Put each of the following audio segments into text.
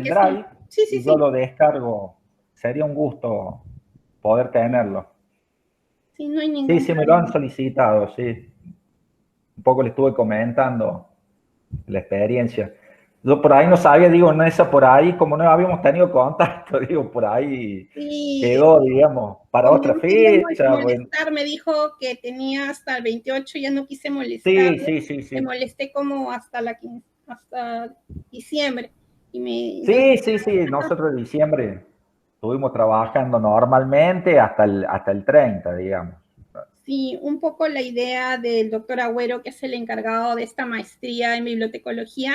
Claro el que sí. Drive Sí, sí, y yo sí. lo descargo. Sería un gusto poder tenerlo. Sí, no hay Sí, ningún sí, me lo han problema. solicitado, sí. Un poco le estuve comentando la experiencia. Yo por ahí no sabía, digo, no esa por ahí, como no habíamos tenido contacto, digo, por ahí Sí, quedó, digamos, para como otra no quería fecha. Bueno, molestar, me dijo que tenía hasta el 28, ya no quise sí, molestarle. sí, sí, Le sí. molesté como hasta hasta diciembre. Entonces, Sí, sí, sí, nosotros en diciembre estuvimos trabajando normalmente hasta el 30, digamos. sí, un poco la idea del doctor Agüero, que es el encargado de esta maestría en bibliotecología,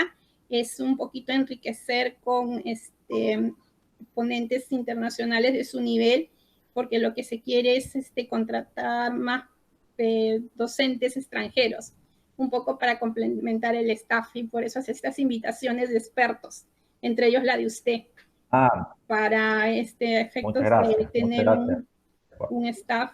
es un poquito enriquecer con ponentes internacionales de su nivel, porque lo que se quiere es contratar más docentes extranjeros, un poco para complementar el staff, y por eso hace estas invitaciones de expertos, entre ellos la de usted, Ah, para efectos de muchas tener gracias. un staff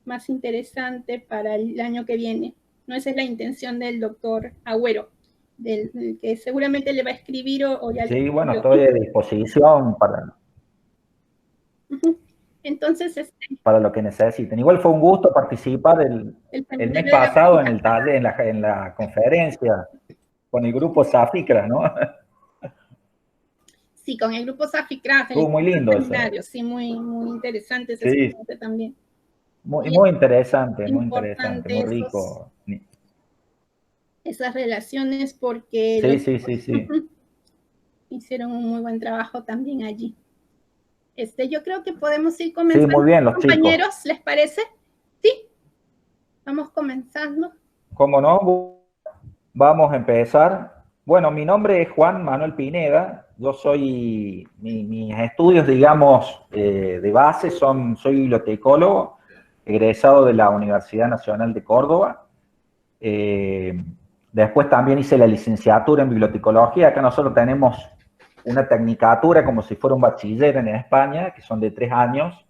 más interesante para el año que viene. No, esa es la intención del doctor Agüero, del que seguramente le va a escribir o ya le Sí, bueno, escribió. estoy a disposición Entonces, para lo que necesiten. Igual fue un gusto participar el el mes seminario de la pasado en mañana. el taller, en la conferencia con el grupo Zafika, ¿no? Sí, con el grupo Safi Craft, Estuvo muy el lindo eso. seminario, sí, muy interesante esa Sí, experiencia también. muy, Y es muy interesante, importante muy rico. esas relaciones porque Sí, sí, sí, sí. hicieron un muy buen trabajo también allí. Yo creo que podemos ir Sí, comenzando, muy bien, los chicos. compañeros, ¿les parece? Sí, vamos comenzando. ¿Cómo no? Vamos a empezar. Bueno, mi nombre es Juan Manuel Pineda. Yo soy, mis estudios, digamos, de base soy bibliotecólogo, egresado de la Universidad Nacional de Córdoba. Eh, Después también hice la licenciatura en bibliotecología. Acá nosotros tenemos una tecnicatura como si fuera un bachiller en España, que son de 3 años.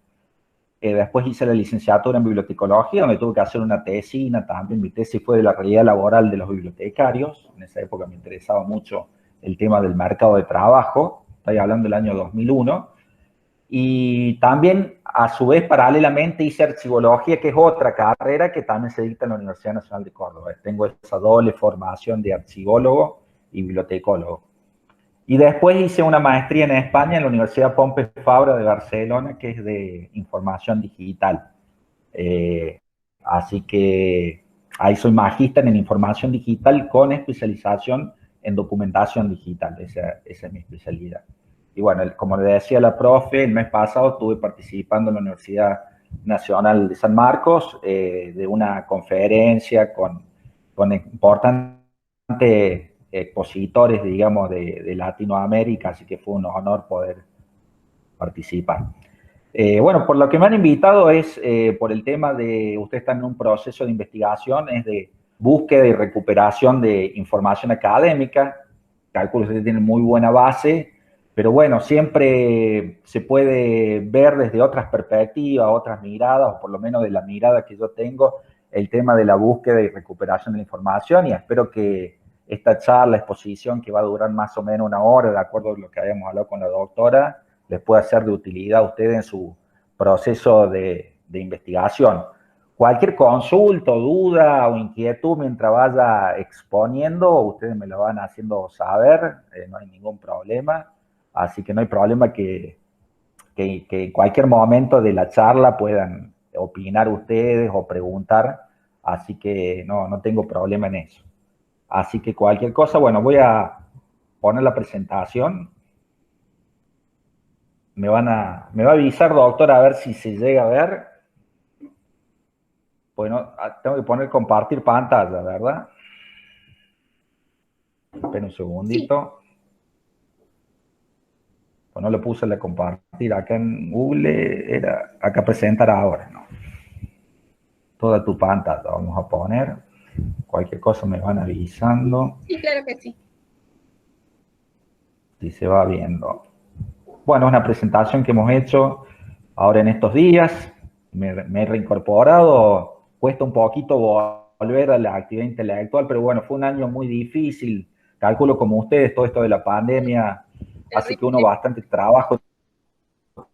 Después hice la licenciatura en bibliotecología, donde tuve que hacer una tesina también. Mi tesis fue de la realidad laboral de los bibliotecarios. En esa época me interesaba mucho el tema del mercado de trabajo. Estoy hablando del año 2001. Y también, a su vez, paralelamente hice archivología, que es otra carrera que también se dicta en la Universidad Nacional de Córdoba. Tengo esa doble formación de archivólogo y bibliotecólogo. Y después hice una maestría en España en la Universidad Pompeu Fabra de Barcelona, que es de información digital. Eh, Así que ahí soy magíster en información digital con especialización en documentación digital. Esa es mi especialidad. Y bueno, como le decía la profe, el mes pasado estuve participando en la Universidad Nacional de San Marcos de una conferencia con importantes expositores, digamos, de Latinoamérica, así que fue un honor poder participar. Bueno, por lo que me han invitado es por el tema de, usted está en un proceso de investigación, es de búsqueda y recuperación de información académica. Calculo que usted tiene muy buena base, pero bueno, siempre se puede ver desde otras perspectivas, otras miradas, o por lo menos de la mirada que yo tengo, el tema de la búsqueda y recuperación de la información, y espero que esta charla, exposición, que va a durar más o menos 1 hora, de acuerdo a lo que habíamos hablado con la doctora, les puede ser de utilidad a ustedes en su proceso de investigación. Cualquier consulta, duda o inquietud mientras vaya exponiendo, ustedes me lo van haciendo saber, no hay ningún problema. Así que no hay problema que en cualquier momento de la charla puedan opinar ustedes o preguntar. Así que no tengo problema en eso. Así que cualquier cosa, bueno, voy a poner la presentación. Me va a avisar, doctor, a ver si se llega a ver. Bueno, tengo que poner compartir pantalla, ¿verdad? Espera un Sí, segundito. Pues no le puse la compartir acá en Google, era acá presentar ahora, ¿no? Toda tu pantalla vamos a poner. Cualquier cosa me van avisando sí, claro que sí. si se va viendo. Bueno, es una presentación que hemos hecho ahora en estos días. Me he reincorporado. Cuesta un poquito volver a la actividad intelectual, pero bueno, fue un año muy difícil. Calculo como ustedes, todo esto de la pandemia hace que uno bastante trabajo Se ve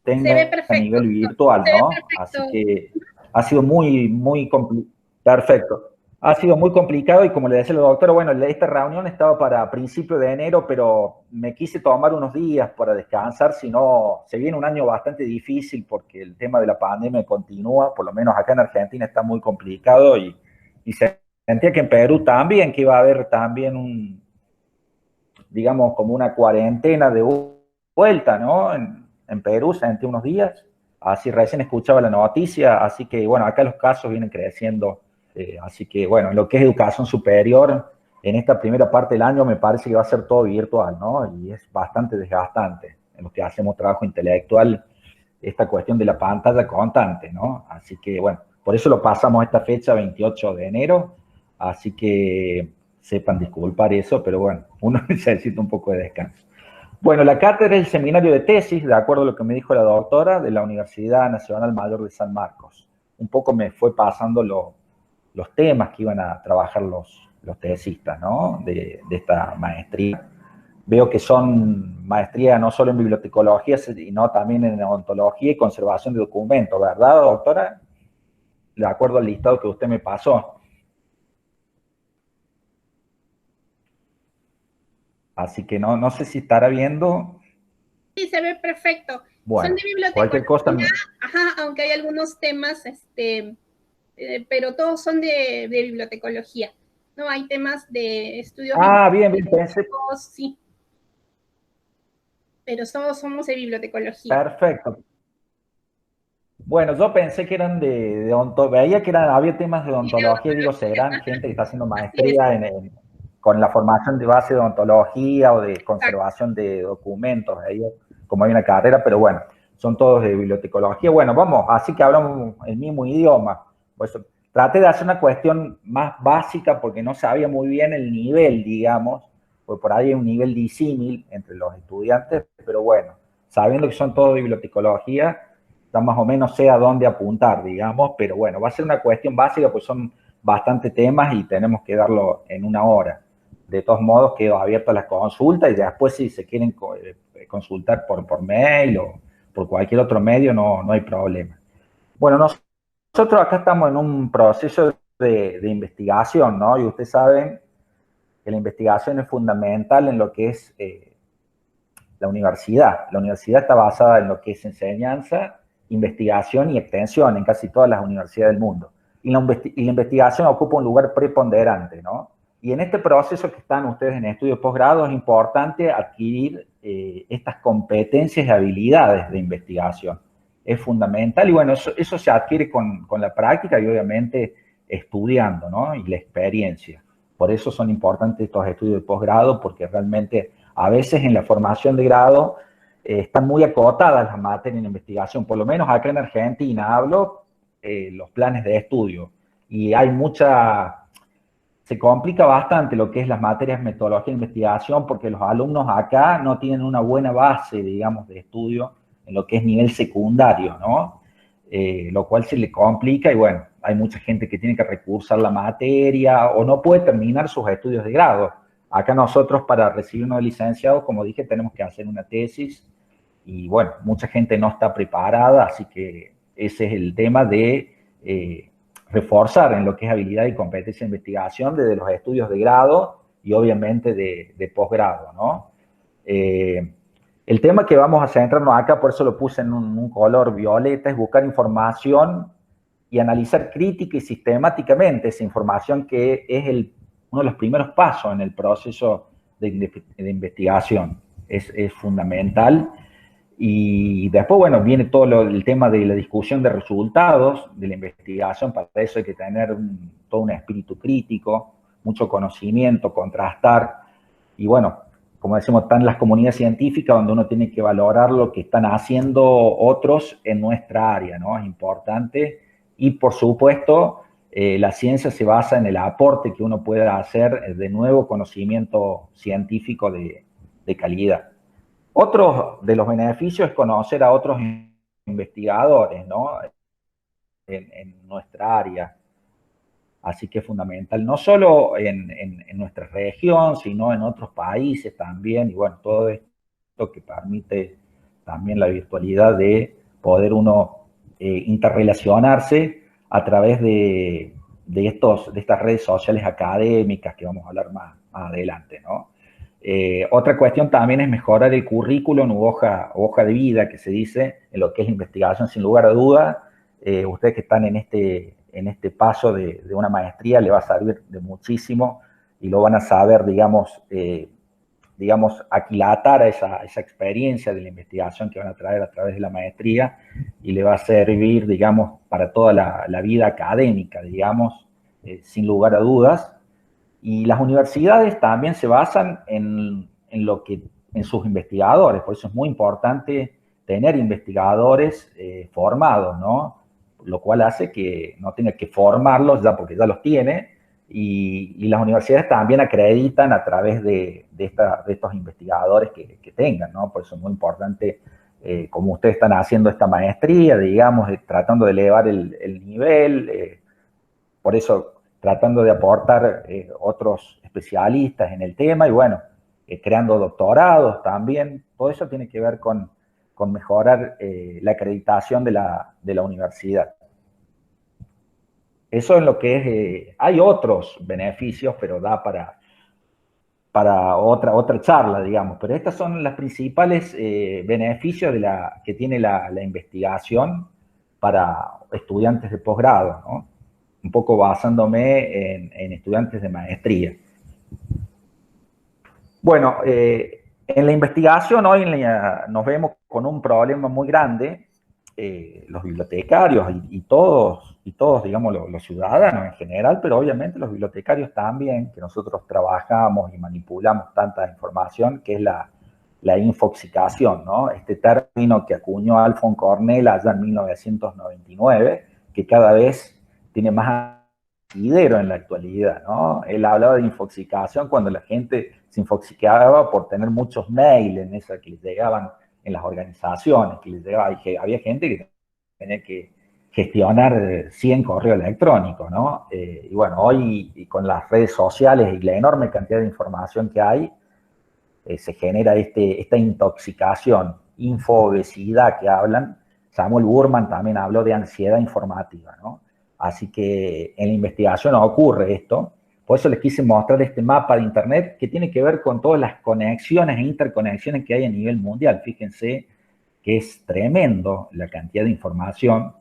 tenga a perfecto, nivel doctor. virtual, Se ve ¿no? perfecto. Así que ha sido muy complicado. Perfecto. Ha sido muy complicado y como le decía la doctora, bueno, esta reunión estaba para principios de enero, pero me quise tomar unos días para descansar, si no, se viene un año bastante difícil porque el tema de la pandemia continúa, por lo menos acá en Argentina está muy complicado y se sentía que en Perú también, que iba a haber también digamos, como una cuarentena de vuelta, ¿no? En Perú sentí unos días, así recién escuchaba la noticia, así que, bueno, acá los casos vienen creciendo, así que, bueno, en lo que es educación superior, en esta primera parte del año me parece que va a ser todo virtual, ¿no? Y es bastante desgastante en lo que hacemos trabajo intelectual, esta cuestión de la pantalla constante, ¿no? Así que, bueno, por eso lo pasamos a esta fecha, 28 de enero, así que sepan disculpar eso, pero bueno, uno necesita un poco de descanso. Bueno, la cátedra es el seminario de tesis, de acuerdo a lo que me dijo la doctora, de la Universidad Nacional Mayor de San Marcos. Un poco me fue pasando los temas que iban a trabajar los tesistas, ¿no? De esta maestría. Veo que son maestría no solo en bibliotecología, sino también en ontología y conservación de documentos, ¿verdad, doctora? De acuerdo al listado que usted me pasó. Así que no sé si estará viendo. Sí, se ve perfecto. Son Bueno, de cualquier cosa. bibliotecología, ajá, aunque hay algunos temas, pero todos son de bibliotecología. No hay temas de estudios Bien, pensé. bibliotecólogos, sí, pero todos somos de bibliotecología. Perfecto. Bueno, yo pensé que eran veía que había temas de Sí, de odontología, digo, odontología, serán gente que está haciendo así es, maestría con la formación de base de odontología o de exacto. conservación de documentos, ellos, como hay una carrera, pero bueno, son todos de bibliotecología. Bueno, vamos, así que hablamos el mismo idioma. Pues, traté de hacer una cuestión más básica porque no sabía muy bien el nivel, digamos, pues por ahí hay un nivel disímil entre los estudiantes, pero bueno, sabiendo que son todos de bibliotecología, ya más o menos sé a dónde apuntar, digamos, pero bueno, va a ser una cuestión básica, pues son bastantes temas y tenemos que darlo en una hora. De todos modos, quedo abierto a las consultas y después si se quieren consultar por mail o por cualquier otro medio, no hay problema. Bueno, nosotros acá estamos en un proceso de investigación, ¿no? Y ustedes saben que la investigación es fundamental en lo que es la universidad. La universidad está basada en lo que es enseñanza, investigación y extensión en casi todas las universidades del mundo. Y la investigación ocupa un lugar preponderante, ¿no? Y en este proceso que están ustedes en estudios posgrado es importante adquirir estas competencias y habilidades de investigación. Es fundamental y bueno, eso se adquiere con la práctica y obviamente estudiando, ¿no? Y la experiencia. Por eso son importantes estos estudios de posgrado porque realmente a veces en la formación de grado están muy acotadas las materias en investigación, por lo menos acá en Argentina hablo los planes de estudio y hay se complica bastante lo que es las materias metodología de investigación porque los alumnos acá no tienen una buena base, digamos, de estudio en lo que es nivel secundario, ¿no? Lo cual se le complica y bueno, hay mucha gente que tiene que recursar la materia o no puede terminar sus estudios de grado. Acá nosotros para recibirnos de licenciado, como dije, tenemos que hacer una tesis y bueno, mucha gente no está preparada, así que ese es el tema de reforzar en lo que es habilidad y competencia de investigación desde los estudios de grado y obviamente de posgrado, ¿no? El tema que vamos a centrarnos acá, por eso lo puse en un color violeta, es buscar información y analizar crítica y sistemáticamente esa información que es uno de los primeros pasos en el proceso de investigación. Es fundamental. Y después, bueno, viene todo el tema de la discusión de resultados de la investigación. Para eso hay que tener todo un espíritu crítico, mucho conocimiento, contrastar. Y bueno, como decimos, están las comunidades científicas donde uno tiene que valorar lo que están haciendo otros en nuestra área, ¿no? Es importante. Y por supuesto, la ciencia se basa en el aporte que uno pueda hacer de nuevo conocimiento científico de calidad. Otro de los beneficios es conocer a otros investigadores, ¿no? En nuestra área. Así que es fundamental, no solo en nuestra región, sino en otros países también, y bueno, todo esto que permite también la virtualidad de poder uno interrelacionarse a través de estas redes sociales académicas que vamos a hablar más adelante, ¿no? Otra cuestión también es mejorar el currículum u hoja de vida, que se dice, en lo que es investigación, sin lugar a duda. Ustedes que están en este paso de una maestría le va a servir de muchísimo y lo van a saber, digamos, aquilatar a esa experiencia de la investigación que van a traer a través de la maestría y le va a servir, digamos, para toda la vida académica, digamos, sin lugar a dudas. Y las universidades también se basan en sus investigadores, por eso es muy importante tener investigadores formados, ¿no? Lo cual hace que no tenga que formarlos ya porque ya los tiene, y las universidades también acreditan a través de estos investigadores que tengan, ¿no? Por eso es muy importante, como ustedes están haciendo esta maestría, digamos, tratando de elevar el nivel, por eso tratando de aportar otros especialistas en el tema y bueno, creando doctorados también. Todo eso tiene que ver con mejorar la acreditación de la universidad. Eso es lo que es, hay otros beneficios, pero da para otra charla, digamos. Pero estos son los principales beneficios que tiene la investigación para estudiantes de posgrado, ¿no? Un poco basándome en estudiantes de maestría. Bueno, en la investigación hoy nos vemos con un problema muy grande, los bibliotecarios y todos, digamos, los ciudadanos en general, pero obviamente los bibliotecarios también, que nosotros trabajamos y manipulamos tanta información, que es la infoxicación, ¿no? Este término que acuñó Alfon Cornell allá en 1999, que cada vez tiene más asidero en la actualidad, ¿no? Él hablaba de infoxicación cuando la gente se infoxicaba por tener muchos mails en esa que les llegaban en las organizaciones, que les llegaba, y había gente que tenía que gestionar 100 correos electrónicos, ¿no? Y bueno, hoy y con las redes sociales y la enorme cantidad de información que hay, se genera esta intoxicación, infobesidad que hablan. Samuel Burman también habló de ansiedad informativa, ¿no? Así que en la investigación ocurre esto. Por eso les quise mostrar este mapa de Internet que tiene que ver con todas las conexiones e interconexiones que hay a nivel mundial. Fíjense que es tremendo la cantidad de información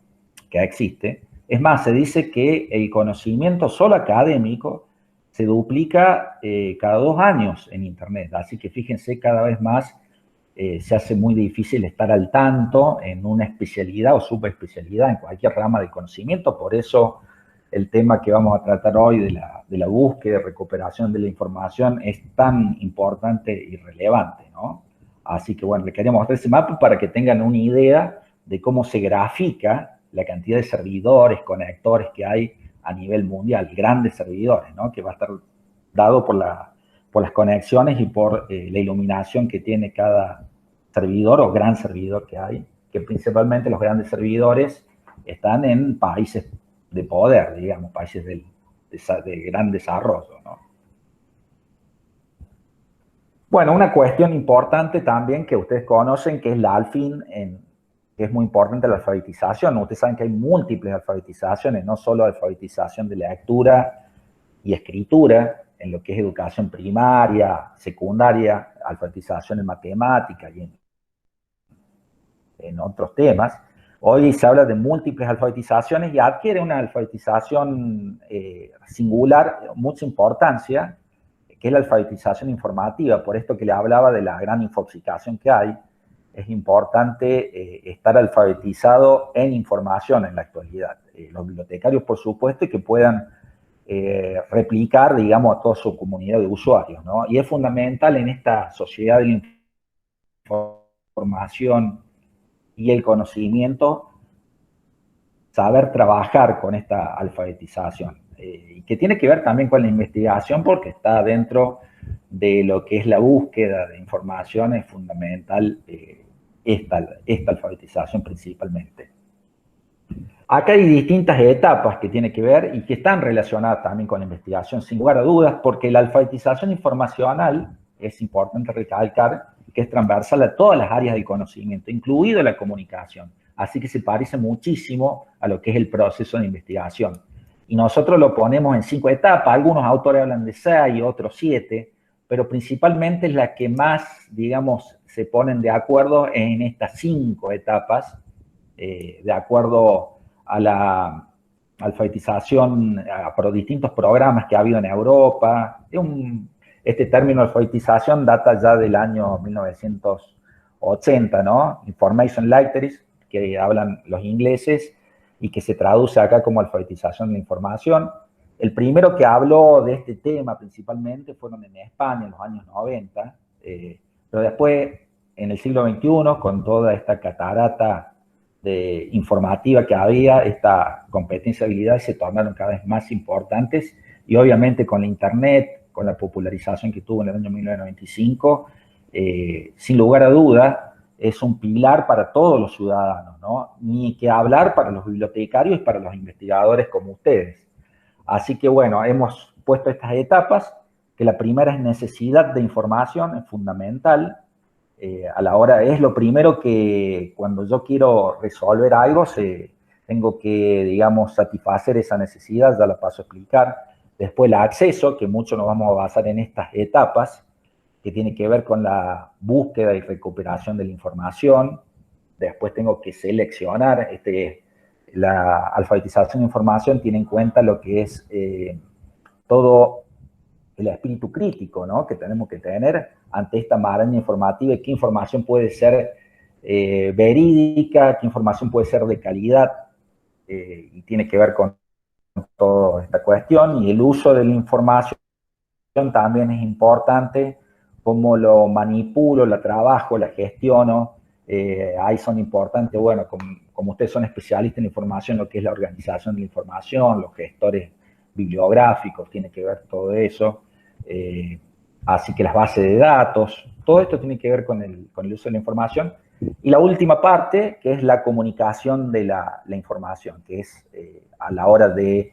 que existe. Es más, se dice que el conocimiento solo académico se duplica cada 2 años en Internet. Así que fíjense, cada vez más se hace muy difícil estar al tanto en una especialidad o subespecialidad en cualquier rama de conocimiento. Por eso el tema que vamos a tratar hoy de la búsqueda y recuperación de la información es tan importante y relevante, ¿no? Así que bueno, les quería mostrar ese mapa para que tengan una idea de cómo se grafica la cantidad de servidores, conectores que hay a nivel mundial, grandes servidores, ¿no? Que va a estar dado por las conexiones y por la iluminación que tiene cada servidor o gran servidor que hay, que principalmente los grandes servidores están en países de poder, digamos, países de gran desarrollo, ¿no? Bueno, una cuestión importante también que ustedes conocen, que es la ALFIN, que es muy importante la alfabetización. Ustedes saben que hay múltiples alfabetizaciones, no solo alfabetización de lectura y escritura, en lo que es educación primaria, secundaria, alfabetización en matemática y en otros temas. Hoy se habla de múltiples alfabetizaciones y adquiere una alfabetización singular, mucha importancia, que es la alfabetización informativa. Por esto que le hablaba de la gran infoxicación que hay, es importante estar alfabetizado en información en la actualidad. Los bibliotecarios, por supuesto, y que puedan replicar, digamos, a toda su comunidad de usuarios, ¿no? Y es fundamental en esta sociedad de la información y el conocimiento saber trabajar con esta alfabetización, y que tiene que ver también con la investigación porque está dentro de lo que es la búsqueda de información. Es fundamental esta alfabetización principalmente. Acá hay distintas etapas que tienen que ver y que están relacionadas también con la investigación, sin lugar a dudas, porque la alfabetización informacional es importante recalcar que es transversal a todas las áreas del conocimiento, incluido la comunicación. Así que se parece muchísimo a lo que es el proceso de investigación. Y nosotros lo ponemos en 5 etapas, algunos autores hablan de 6, otros 7, pero principalmente es la que más, digamos, se ponen de acuerdo en estas 5 etapas, de acuerdo a la alfabetización por distintos programas que ha habido en Europa. Este término alfabetización data ya del año 1980, ¿no? Information Literacy, que hablan los ingleses y que se traduce acá como alfabetización de la información. El primero que habló de este tema principalmente fueron en España en los años 90, pero después en el siglo XXI, con toda esta catarata informativa que había, esta competencia de habilidades se tornaron cada vez más importantes y obviamente con la Internet, con la popularización que tuvo en el año 1995, sin lugar a duda, es un pilar para todos los ciudadanos, ¿no? Ni que hablar para los bibliotecarios y para los investigadores como ustedes. Así que bueno, hemos puesto estas etapas, que la primera es necesidad de información, es fundamental. A la hora, es lo primero que cuando yo quiero resolver algo, tengo que, digamos, satisfacer esa necesidad, ya la paso a explicar. Después el acceso, que mucho nos vamos a basar en estas etapas, que tiene que ver con la búsqueda y recuperación de la información. Después tengo que seleccionar, la alfabetización de información tiene en cuenta lo que es todo el espíritu crítico, ¿no?, que tenemos que tener ante esta maraña informativa y qué información puede ser verídica, qué información puede ser de calidad, y tiene que ver con toda esta cuestión. Y el uso de la información también es importante, cómo lo manipulo, la trabajo, la gestiono. Ahí son importantes, bueno, como ustedes son especialistas en información, lo que es la organización de la información, los gestores bibliográficos, tiene que ver todo eso. Así que las bases de datos, todo esto tiene que ver con el uso de la información. Y la última parte, que es la comunicación de la información, que es a la hora de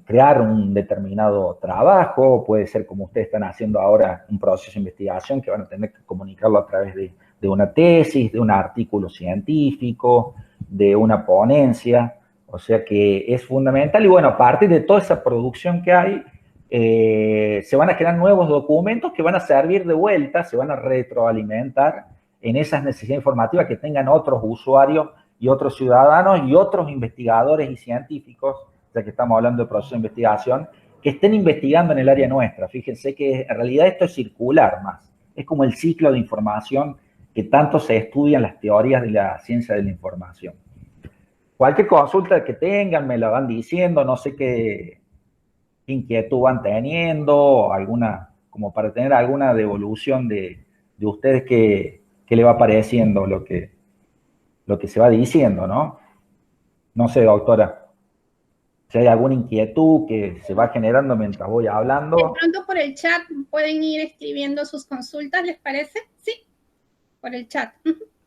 crear un determinado trabajo, puede ser como ustedes están haciendo ahora, un proceso de investigación que van a tener que comunicarlo a través de una tesis, de un artículo científico, de una ponencia. O sea que es fundamental. Y bueno, a partir de toda esa producción que hay, se van a crear nuevos documentos que van a servir de vuelta, se van a retroalimentar en esas necesidades informativas que tengan otros usuarios y otros ciudadanos y otros investigadores y científicos, ya que estamos hablando de proceso de investigación, que estén investigando en el área nuestra. Fíjense que en realidad esto es circular más. Es como el ciclo de información que tanto se estudia en las teorías de la ciencia de la información. Cualquier consulta que tengan, me la van diciendo, no sé qué inquietud van teniendo, alguna, como para tener alguna devolución de ustedes que le va pareciendo lo que se va diciendo, ¿no? No sé, doctora, si hay alguna inquietud que se va generando mientras voy hablando. De pronto por el chat pueden ir escribiendo sus consultas, ¿les parece? Sí, por el chat.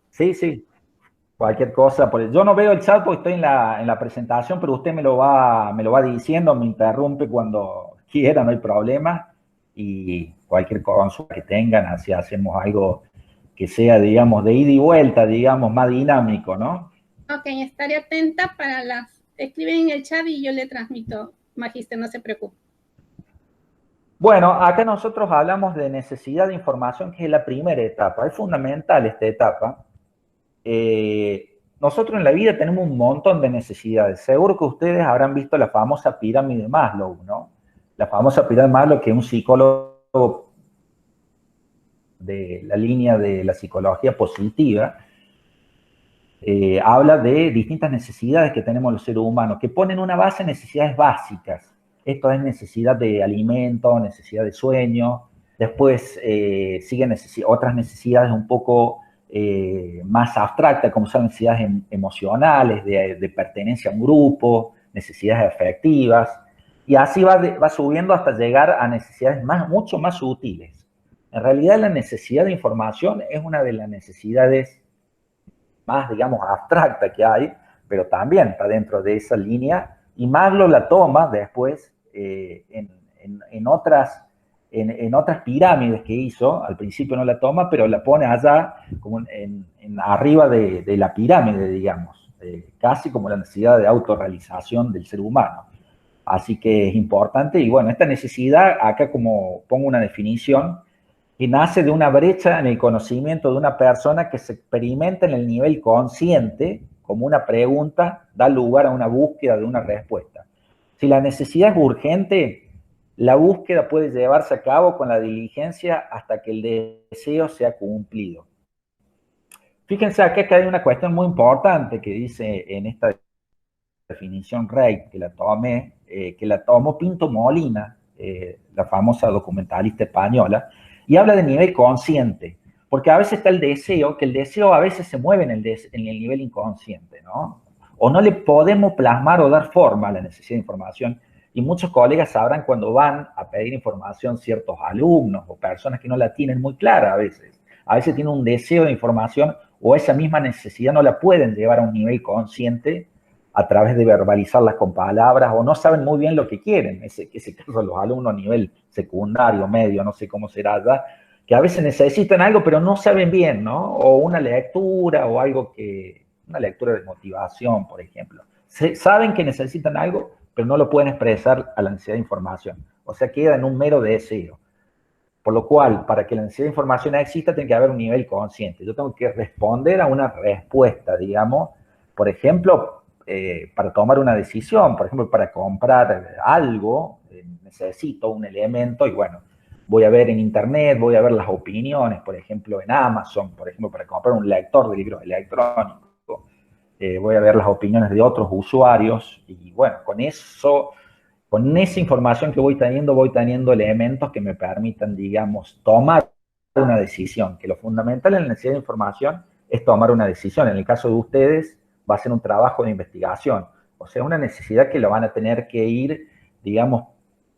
Sí, sí. Cualquier cosa. Yo no veo el chat porque estoy en la presentación, pero usted me lo va diciendo, me interrumpe cuando quiera, no hay problema. Y cualquier consulta que tengan, así hacemos algo que sea, digamos, de ida y vuelta, digamos, más dinámico, ¿no? Ok, estaré atenta para las... Escriben en el chat y yo le transmito, Magister, no se preocupe. Bueno, acá nosotros hablamos de necesidad de información, que es la primera etapa. Es fundamental esta etapa. Nosotros en la vida tenemos un montón de necesidades. Seguro que ustedes habrán visto la famosa pirámide de Maslow, ¿no? La famosa pirámide de Maslow, que es un psicólogo de la línea de la psicología positiva, habla de distintas necesidades que tenemos los seres humanos, que ponen una base en necesidades básicas. Esto es necesidad de alimento, necesidad de sueño. Después siguen otras necesidades un poco más abstractas, como son necesidades emocionales, de pertenencia a un grupo, necesidades afectivas. Y así va subiendo hasta llegar a necesidades mucho más sutiles. En realidad, la necesidad de información es una de las necesidades más, digamos, abstracta que hay, pero también está dentro de esa línea, y Maslow la toma después en otras pirámides que hizo. Al principio no la toma, pero la pone allá como arriba de la pirámide, digamos, casi como la necesidad de autorrealización del ser humano. Así que es importante, y bueno, esta necesidad, acá como pongo una definición, que nace de una brecha en el conocimiento de una persona que se experimenta en el nivel consciente, como una pregunta, da lugar a una búsqueda de una respuesta. Si la necesidad es urgente, la búsqueda puede llevarse a cabo con la diligencia hasta que el deseo sea cumplido. Fíjense acá que hay una cuestión muy importante que dice en esta definición Rey, que la tomó Pinto Molina, la famosa documentalista española, y habla de nivel consciente, porque a veces está el deseo, que el deseo a veces se mueve en el nivel inconsciente, ¿no? O no le podemos plasmar o dar forma a la necesidad de información, y muchos colegas sabrán cuando van a pedir información ciertos alumnos o personas que no la tienen muy clara a veces tienen un deseo de información o esa misma necesidad no la pueden llevar a un nivel consciente a través de verbalizarlas con palabras, o no saben muy bien lo que quieren. Ese caso los alumnos a nivel secundario, medio, no sé cómo será allá, que a veces necesitan algo, pero no saben bien, ¿no? O una lectura, o algo una lectura de motivación, por ejemplo. Saben que necesitan algo, pero no lo pueden expresar a la necesidad de información. O sea, queda en un mero deseo. Por lo cual, para que la necesidad de información exista, tiene que haber un nivel consciente. Yo tengo que responder a una respuesta, digamos, por ejemplo, para tomar una decisión, por ejemplo, para comprar algo, necesito un elemento y bueno, voy a ver en internet, voy a ver las opiniones, por ejemplo, en Amazon, por ejemplo, para comprar un lector de libros electrónicos, voy a ver las opiniones de otros usuarios y bueno, con esa información que voy teniendo elementos que me permitan, digamos, tomar una decisión, que lo fundamental en la necesidad de información es tomar una decisión. En el caso de ustedes, va a ser un trabajo de investigación, o sea, una necesidad que lo van a tener que ir, digamos,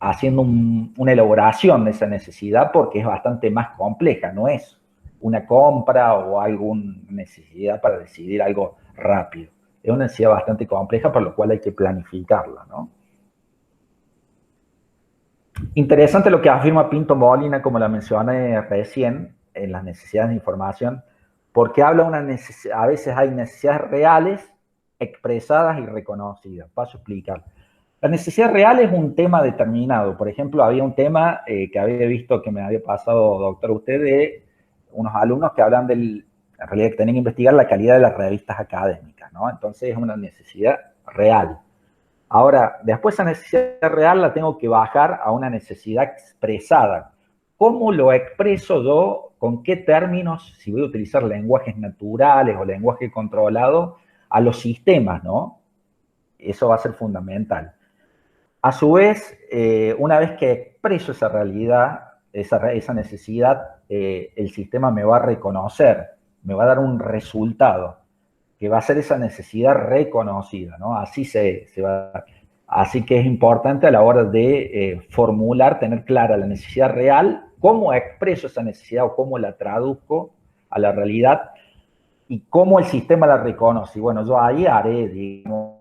haciendo una elaboración de esa necesidad porque es bastante más compleja, no es una compra o alguna necesidad para decidir algo rápido. Es una necesidad bastante compleja, por lo cual hay que planificarla, ¿no? Interesante lo que afirma Pinto Molina, como la mencioné recién, en las necesidades de información, porque habla a veces hay necesidades reales, expresadas y reconocidas. Paso a explicar. La necesidad real es un tema determinado. Por ejemplo, había un tema que había visto que me había pasado, doctor, usted, de unos alumnos que hablan en realidad que tenían que investigar la calidad de las revistas académicas, ¿no? Entonces es una necesidad real. Ahora, después esa necesidad real la tengo que bajar a una necesidad expresada. ¿Cómo lo expreso yo? ¿Con qué términos? Si voy a utilizar lenguajes naturales o lenguaje controlado a los sistemas, ¿no? Eso va a ser fundamental. A su vez, una vez que expreso esa realidad, esa necesidad, el sistema me va a reconocer, me va a dar un resultado, que va a ser esa necesidad reconocida, ¿no? Así Así que es importante a la hora de formular, tener clara la necesidad real, cómo expreso esa necesidad o cómo la traduzco a la realidad y cómo el sistema la reconoce. Y bueno, yo ahí haré, digamos,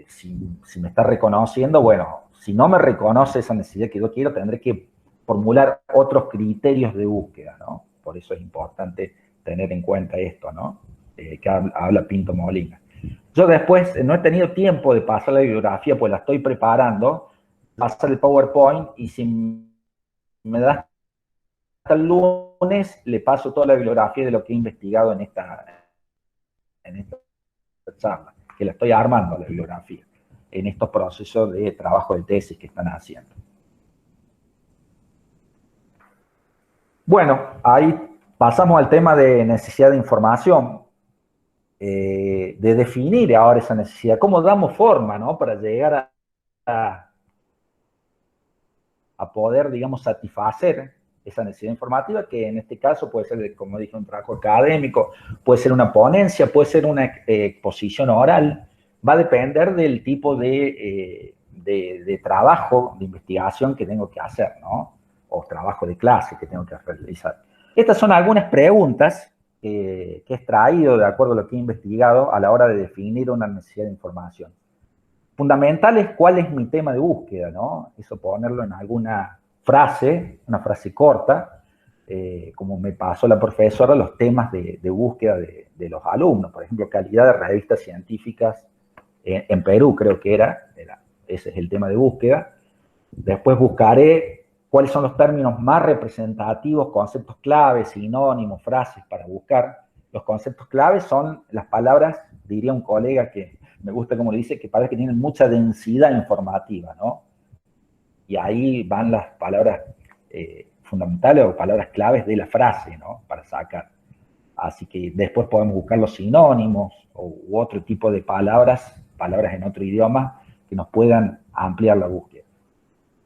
si me está reconociendo, bueno, si no me reconoce esa necesidad que yo quiero, tendré que formular otros criterios de búsqueda, ¿no? Por eso es importante tener en cuenta esto, ¿no? Que habla Pinto Molina. Yo después no he tenido tiempo de pasar la bibliografía, pues la estoy preparando, pasar el PowerPoint y si me da hasta el lunes, le paso toda la bibliografía de lo que he investigado en esta charla, que la estoy armando la bibliografía, en estos procesos de trabajo de tesis que están haciendo. Bueno, ahí pasamos al tema de necesidad de información, de definir ahora esa necesidad, cómo damos forma, ¿no? Para llegar a poder, digamos, satisfacer esa necesidad informativa, que en este caso puede ser, como dije, un trabajo académico, puede ser una ponencia, puede ser una exposición oral, va a depender del tipo de trabajo, de investigación que tengo que hacer, ¿no? O trabajo de clase que tengo que realizar. Estas son algunas preguntas que he extraído de acuerdo a lo que he investigado a la hora de definir una necesidad de información. Fundamental es cuál es mi tema de búsqueda, ¿no? Eso ponerlo en alguna frase, una frase corta, como me pasó la profesora, los temas de búsqueda de los alumnos. Por ejemplo, calidad de revistas científicas en Perú, creo que era, ese es el tema de búsqueda. Después buscaré cuáles son los términos más representativos, conceptos claves, sinónimos, frases para buscar. Los conceptos claves son las palabras, diría un colega que me gusta como le dice, que palabras que tienen mucha densidad informativa, ¿no? Y ahí van las palabras fundamentales o palabras claves de la frase, ¿no? Para sacar. Así que después podemos buscar los sinónimos u otro tipo de palabras en otro idioma que nos puedan ampliar la búsqueda.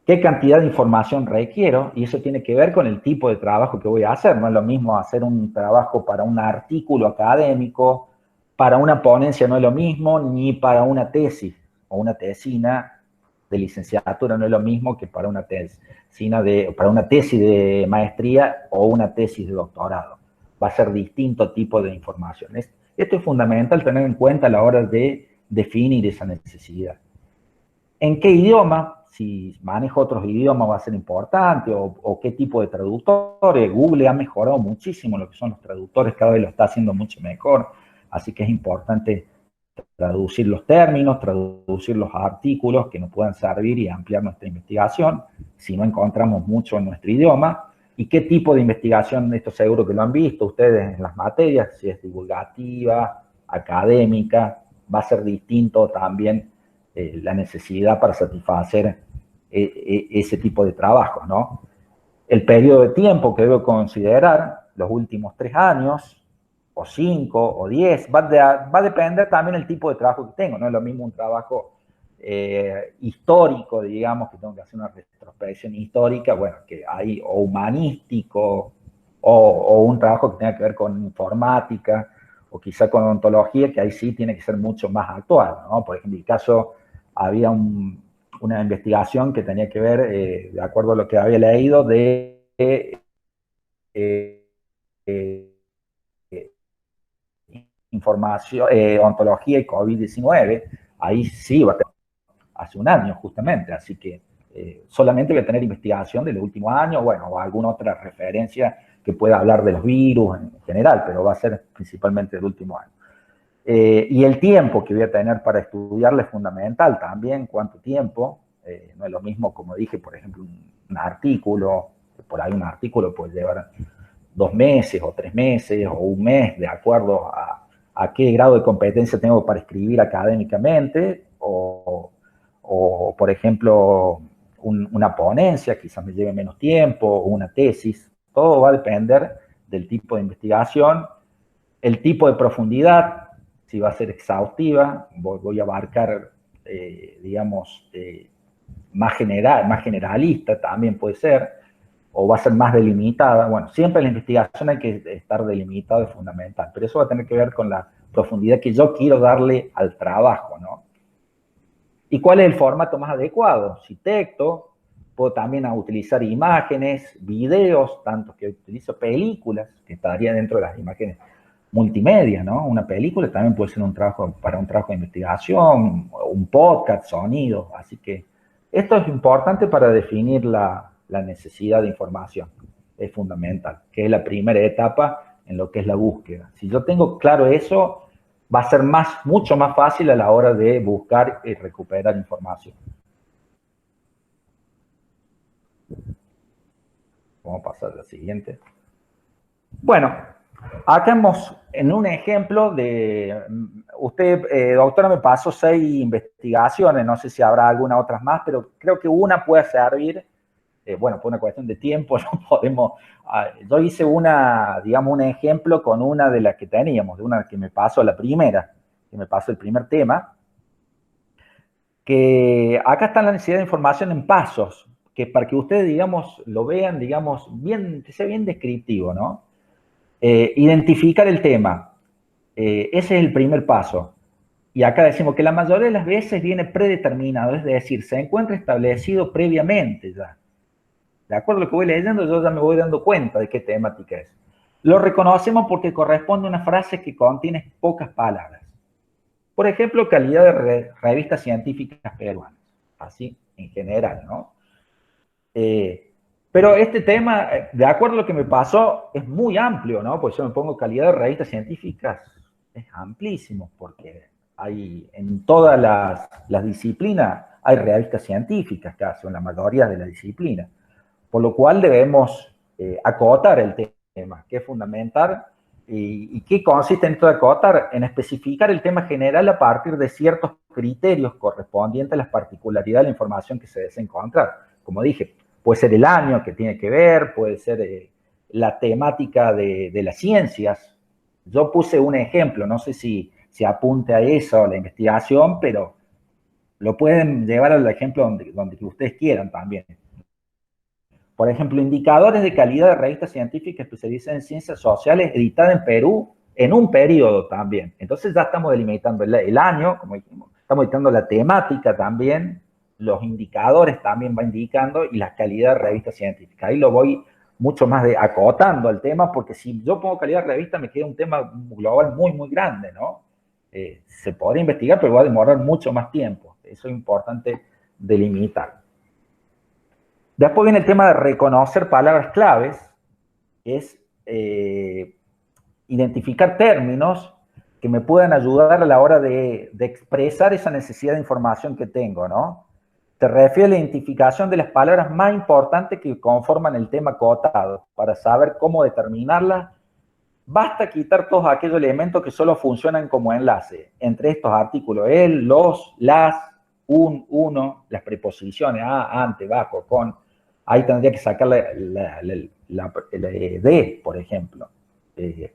¿Qué cantidad de información requiero? Y eso tiene que ver con el tipo de trabajo que voy a hacer. No es lo mismo hacer un trabajo para un artículo académico, para una ponencia no es lo mismo, ni para una tesis o una tesina de licenciatura no es lo mismo que para una para una tesis de maestría o una tesis de doctorado. Va a ser distinto tipo de información. Esto es fundamental tener en cuenta a la hora de definir esa necesidad. ¿En qué idioma? Si manejo otros idiomas va a ser importante, o qué tipo de traductores. Google ha mejorado muchísimo lo que son los traductores, cada vez lo está haciendo mucho mejor, así que es importante traducir los términos, traducir los artículos que nos puedan servir y ampliar nuestra investigación, si no encontramos mucho en nuestro idioma. ¿Y qué tipo de investigación? Esto seguro que lo han visto ustedes en las materias, si es divulgativa, académica, va a ser distinto también la necesidad para satisfacer ese tipo de trabajos, ¿no? El periodo de tiempo que debo considerar, los últimos 3 años, o 5, o 10, va a depender también del tipo de trabajo que tengo, no es lo mismo un trabajo histórico, digamos, que tengo que hacer una retrospección histórica, bueno, que hay, o humanístico, o un trabajo que tenga que ver con informática, o quizá con ontología, que ahí sí tiene que ser mucho más actual, ¿no? Por ejemplo, el caso, había una investigación que tenía que ver, de acuerdo a lo que había leído, de información, ontología y COVID-19, ahí sí va a tener, hace un año justamente, así que solamente voy a tener investigación del último año, bueno, o alguna otra referencia que pueda hablar de los virus en general, pero va a ser principalmente del último año. Y el tiempo que voy a tener para estudiarle es fundamental también, cuánto tiempo, no es lo mismo, como dije, por ejemplo, un artículo, por ahí un artículo puede llevar 2 meses o 3 meses o un mes, de acuerdo a qué grado de competencia tengo para escribir académicamente, o por ejemplo, una ponencia, quizás me lleve menos tiempo, o una tesis. Todo va a depender del tipo de investigación, el tipo de profundidad, si va a ser exhaustiva, voy a abarcar, digamos, más generalista también puede ser, o va a ser más delimitada. Bueno, siempre en la investigación hay que estar delimitado, es fundamental, pero eso va a tener que ver con la profundidad que yo quiero darle al trabajo, ¿no? ¿Y cuál es el formato más adecuado? Si texto, puedo también utilizar imágenes, videos, tanto que utilizo películas, que estaría dentro de las imágenes multimedia, ¿no? Una película también puede ser para un trabajo de investigación, un podcast, sonido, así que esto es importante para definir la necesidad de información, es fundamental, que es la primera etapa en lo que es la búsqueda. Si yo tengo claro eso, va a ser mucho más fácil a la hora de buscar y recuperar información. Vamos a pasar a la siguiente. Bueno, acá hemos, en un ejemplo de, usted, doctora, me pasó 6 investigaciones, no sé si habrá alguna otras más, pero creo que una puede servir, bueno, por una cuestión de tiempo, no podemos, yo hice digamos, un ejemplo con una de las que teníamos, de una que me pasó la primera, que me pasó el primer tema, que acá está la necesidad de información en pasos, que para que ustedes, digamos, lo vean, digamos, bien, que sea bien descriptivo, ¿no? Identificar el tema. Ese es el primer paso. Y acá decimos que la mayoría de las veces viene predeterminado, es decir, se encuentra establecido previamente ya. De acuerdo a lo que voy leyendo, yo ya me voy dando cuenta de qué temática es. Lo reconocemos porque corresponde a una frase que contiene pocas palabras. Por ejemplo, calidad de revistas científicas peruanas, así en general, ¿no? Pero este tema, de acuerdo a lo que me pasó, es muy amplio, ¿no? Pues yo me pongo calidad de revistas científicas, es amplísimo, porque hay en todas las disciplinas, hay revistas científicas casi, en la mayoría de las disciplinas. Por lo cual debemos acotar el tema, que es fundamental. ¿Y qué consiste en esto de acotar? En especificar el tema general a partir de ciertos criterios correspondientes a las particularidades de la información que se desea encontrar. Como dije, puede ser el año que tiene que ver, puede ser la temática de las ciencias. Yo puse un ejemplo, no sé si apunte a eso, a la investigación, pero lo pueden llevar al ejemplo donde ustedes quieran también. Por ejemplo, indicadores de calidad de revistas científicas especializadas en ciencias sociales editada en Perú en un periodo también. Entonces ya estamos delimitando el año, como dijimos, estamos editando la temática también, los indicadores también va indicando y la calidad de revistas científicas. Ahí lo voy mucho más acotando al tema, porque si yo pongo calidad de revista me queda un tema global muy, muy grande, ¿no? Se podría investigar, pero va a demorar mucho más tiempo. Eso es importante delimitar. Después viene el tema de reconocer palabras claves, que es identificar términos que me puedan ayudar a la hora de expresar esa necesidad de información que tengo, ¿no? Se refiere a la identificación de las palabras más importantes que conforman el tema acotado, para saber cómo determinarlas. Basta quitar todos aquellos elementos que solo funcionan como enlace entre estos artículos, el, los, las, uno, las preposiciones, a, ante, bajo, con. Ahí tendría que sacar la de, por ejemplo.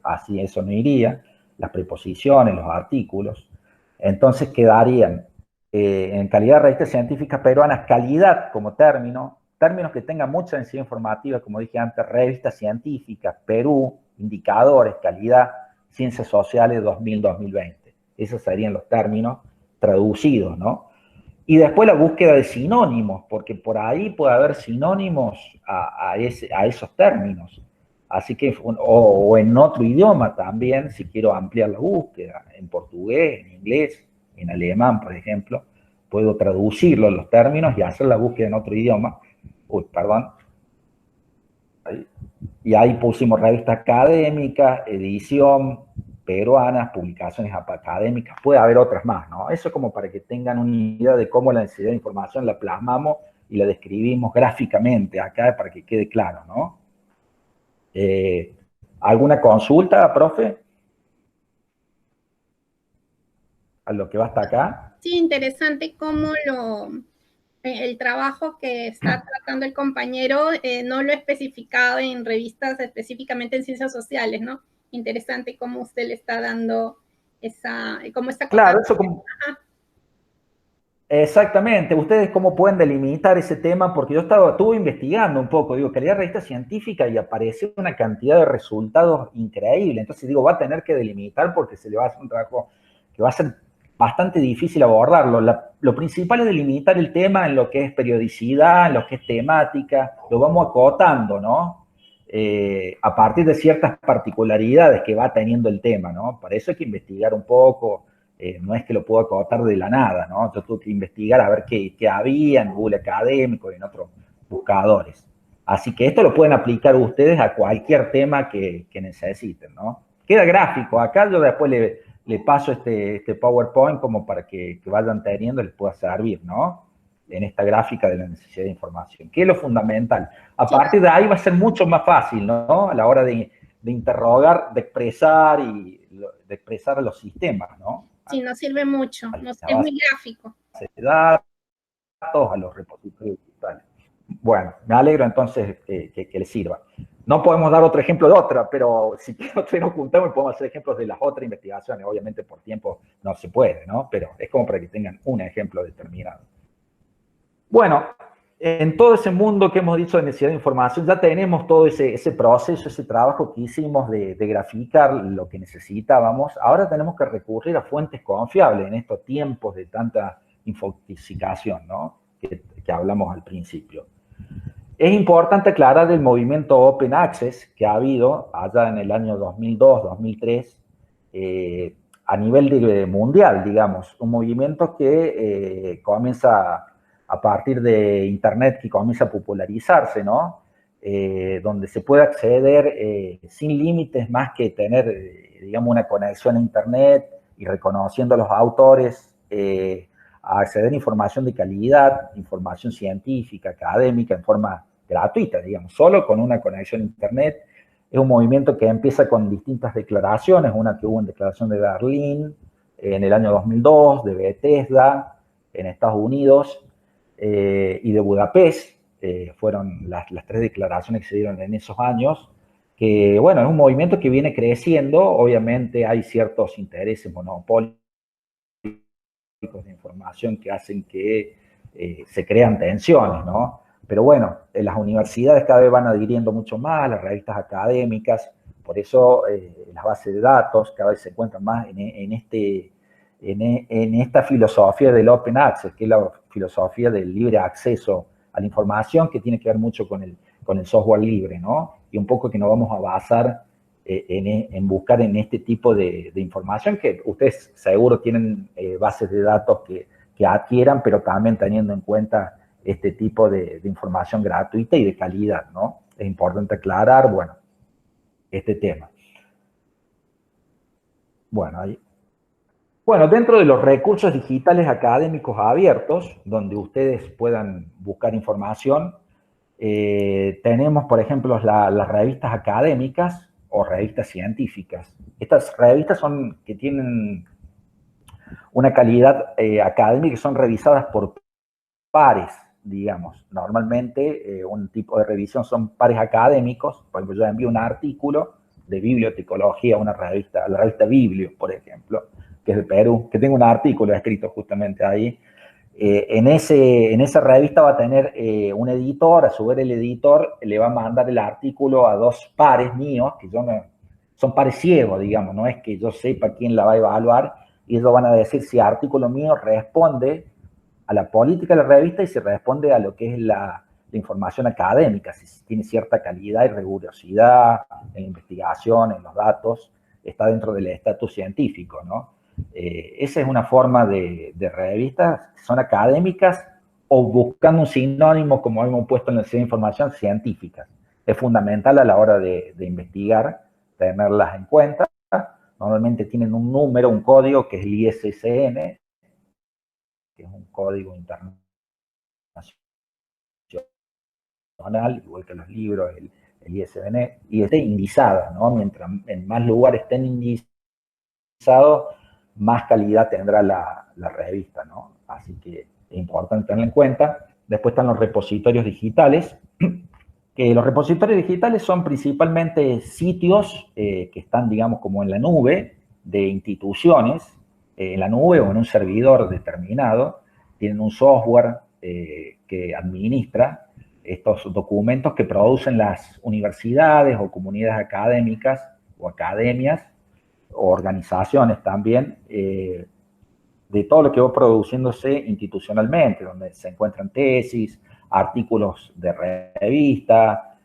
Así eso no iría. Las preposiciones, los artículos. Entonces quedarían en calidad de revistas científicas peruanas, calidad como término, términos que tengan mucha densidad informativa, como dije antes, revistas científicas, Perú, indicadores, calidad, ciencias sociales 2000-2020. Esos serían los términos traducidos, ¿no? Y después la búsqueda de sinónimos, porque por ahí puede haber sinónimos a esos términos. Así que, o en otro idioma también, si quiero ampliar la búsqueda, en portugués, en inglés, en alemán, por ejemplo, puedo traducirlo los términos y hacer la búsqueda en otro idioma. Uy, perdón. Y ahí pusimos revistas académicas, edición, peruanas, publicaciones académicas, puede haber otras más, ¿no? Eso como para que tengan una idea de cómo la necesidad de información la plasmamos y la describimos gráficamente acá para que quede claro, ¿no? ¿Alguna consulta, profe? A lo que va hasta acá. Sí, interesante cómo el trabajo que está tratando el compañero no lo he especificado en revistas específicamente en ciencias sociales, ¿no? Interesante cómo usted le está dando cómo está claro, eso como... Exactamente. ¿Ustedes cómo pueden delimitar ese tema? Porque yo estuve investigando un poco, digo, calidad de revista científica y apareció una cantidad de resultados increíble. Entonces digo, va a tener que delimitar porque se le va a hacer un trabajo que va a ser bastante difícil abordarlo. Lo principal es delimitar el tema en lo que es periodicidad, en lo que es temática, lo vamos acotando, ¿no? A partir de ciertas particularidades que va teniendo el tema, ¿no? Para eso hay que investigar un poco. No es que lo puedo acotar de la nada, ¿no? Yo tuve que investigar a ver qué había en Google Académico y en otros buscadores. Así que esto lo pueden aplicar ustedes a cualquier tema que necesiten, ¿no? Queda gráfico. Acá yo después le paso este PowerPoint como para que vayan teniendo, les pueda servir, ¿no? En esta gráfica de la necesidad de información, que es lo fundamental. A partir de ahí va a ser mucho más fácil, ¿no? A la hora de interrogar, de expresar a los sistemas, ¿no? Sí, nos sirve mucho, es muy gráfico. De datos, a los repositorios digitales. Bueno, me alegro entonces que les sirva. No podemos dar otro ejemplo de otra, pero si nos juntamos y podemos hacer ejemplos de las otras investigaciones. Obviamente por tiempo no se puede, ¿no? Pero es como para que tengan un ejemplo determinado. Bueno, en todo ese mundo que hemos dicho de necesidad de información, ya tenemos todo ese proceso, ese trabajo que hicimos de graficar lo que necesitábamos. Ahora tenemos que recurrir a fuentes confiables en estos tiempos de tanta infoxicación, ¿no? Que hablamos al principio. Es importante aclarar el movimiento Open Access que ha habido allá en el año 2002, 2003, a nivel mundial, digamos, un movimiento que comienza a partir de Internet, que comienza a popularizarse, ¿no? Donde se puede acceder sin límites más que tener, digamos, una conexión a Internet y reconociendo a los autores, a acceder a información de calidad, información científica, académica, en forma gratuita, digamos, solo con una conexión a Internet. Es un movimiento que empieza con distintas declaraciones, una que hubo en declaración de Berlín en el año 2002, de Bethesda en Estados Unidos y de Budapest. Fueron las tres declaraciones que se dieron en esos años, que bueno, es un movimiento que viene creciendo. Obviamente hay ciertos intereses monopólicos de información que hacen que se crean tensiones, ¿no? Pero bueno, las universidades cada vez van adhiriendo mucho más, las revistas académicas, por eso las bases de datos cada vez se encuentran más en esta filosofía del Open Access, que es la filosofía del libre acceso a la información, que tiene que ver mucho con el software libre, ¿no? Y un poco que nos vamos a basar en buscar en este tipo de información, que ustedes seguro tienen bases de datos que adquieran, pero también teniendo en cuenta este tipo de información gratuita y de calidad, ¿no? Es importante aclarar, bueno, este tema. Bueno, ahí. Bueno, dentro de los recursos digitales académicos abiertos, donde ustedes puedan buscar información, tenemos, por ejemplo, las revistas académicas o revistas científicas. Estas revistas son que tienen una calidad académica, son revisadas por pares, digamos. Normalmente un tipo de revisión son pares académicos. Por ejemplo, yo envío un artículo de bibliotecología a una revista, a la revista Biblio, por ejemplo, que es de Perú, que tengo un artículo escrito justamente ahí. En esa revista va a tener un editor. A su vez el editor le va a mandar el artículo a dos pares míos, que yo no, son pares ciegos, digamos, no es que yo sepa quién la va a evaluar, y ellos van a decir si el artículo mío responde a la política de la revista y si responde a lo que es la información académica, si tiene cierta calidad y rigurosidad en la investigación, en los datos, está dentro del estatus científico, ¿no? Esa es una forma de revistas, son académicas o buscando un sinónimo, como hemos puesto en la de información, científicas. Es fundamental a la hora de investigar, tenerlas en cuenta. Normalmente tienen un número, un código, que es el ISSN, que es un código internacional, igual que los libros, el ISBN, y esté indizada, ¿no? Mientras en más lugares estén indizados, más calidad tendrá la revista, ¿no? Así que es importante tenerlo en cuenta. Después están los repositorios digitales, que los repositorios digitales son principalmente sitios que están, digamos, como en la nube de instituciones, en la nube o en un servidor determinado. Tienen un software que administra estos documentos que producen las universidades o comunidades académicas o academias o organizaciones también, de todo lo que va produciéndose institucionalmente, donde se encuentran tesis, artículos de revista,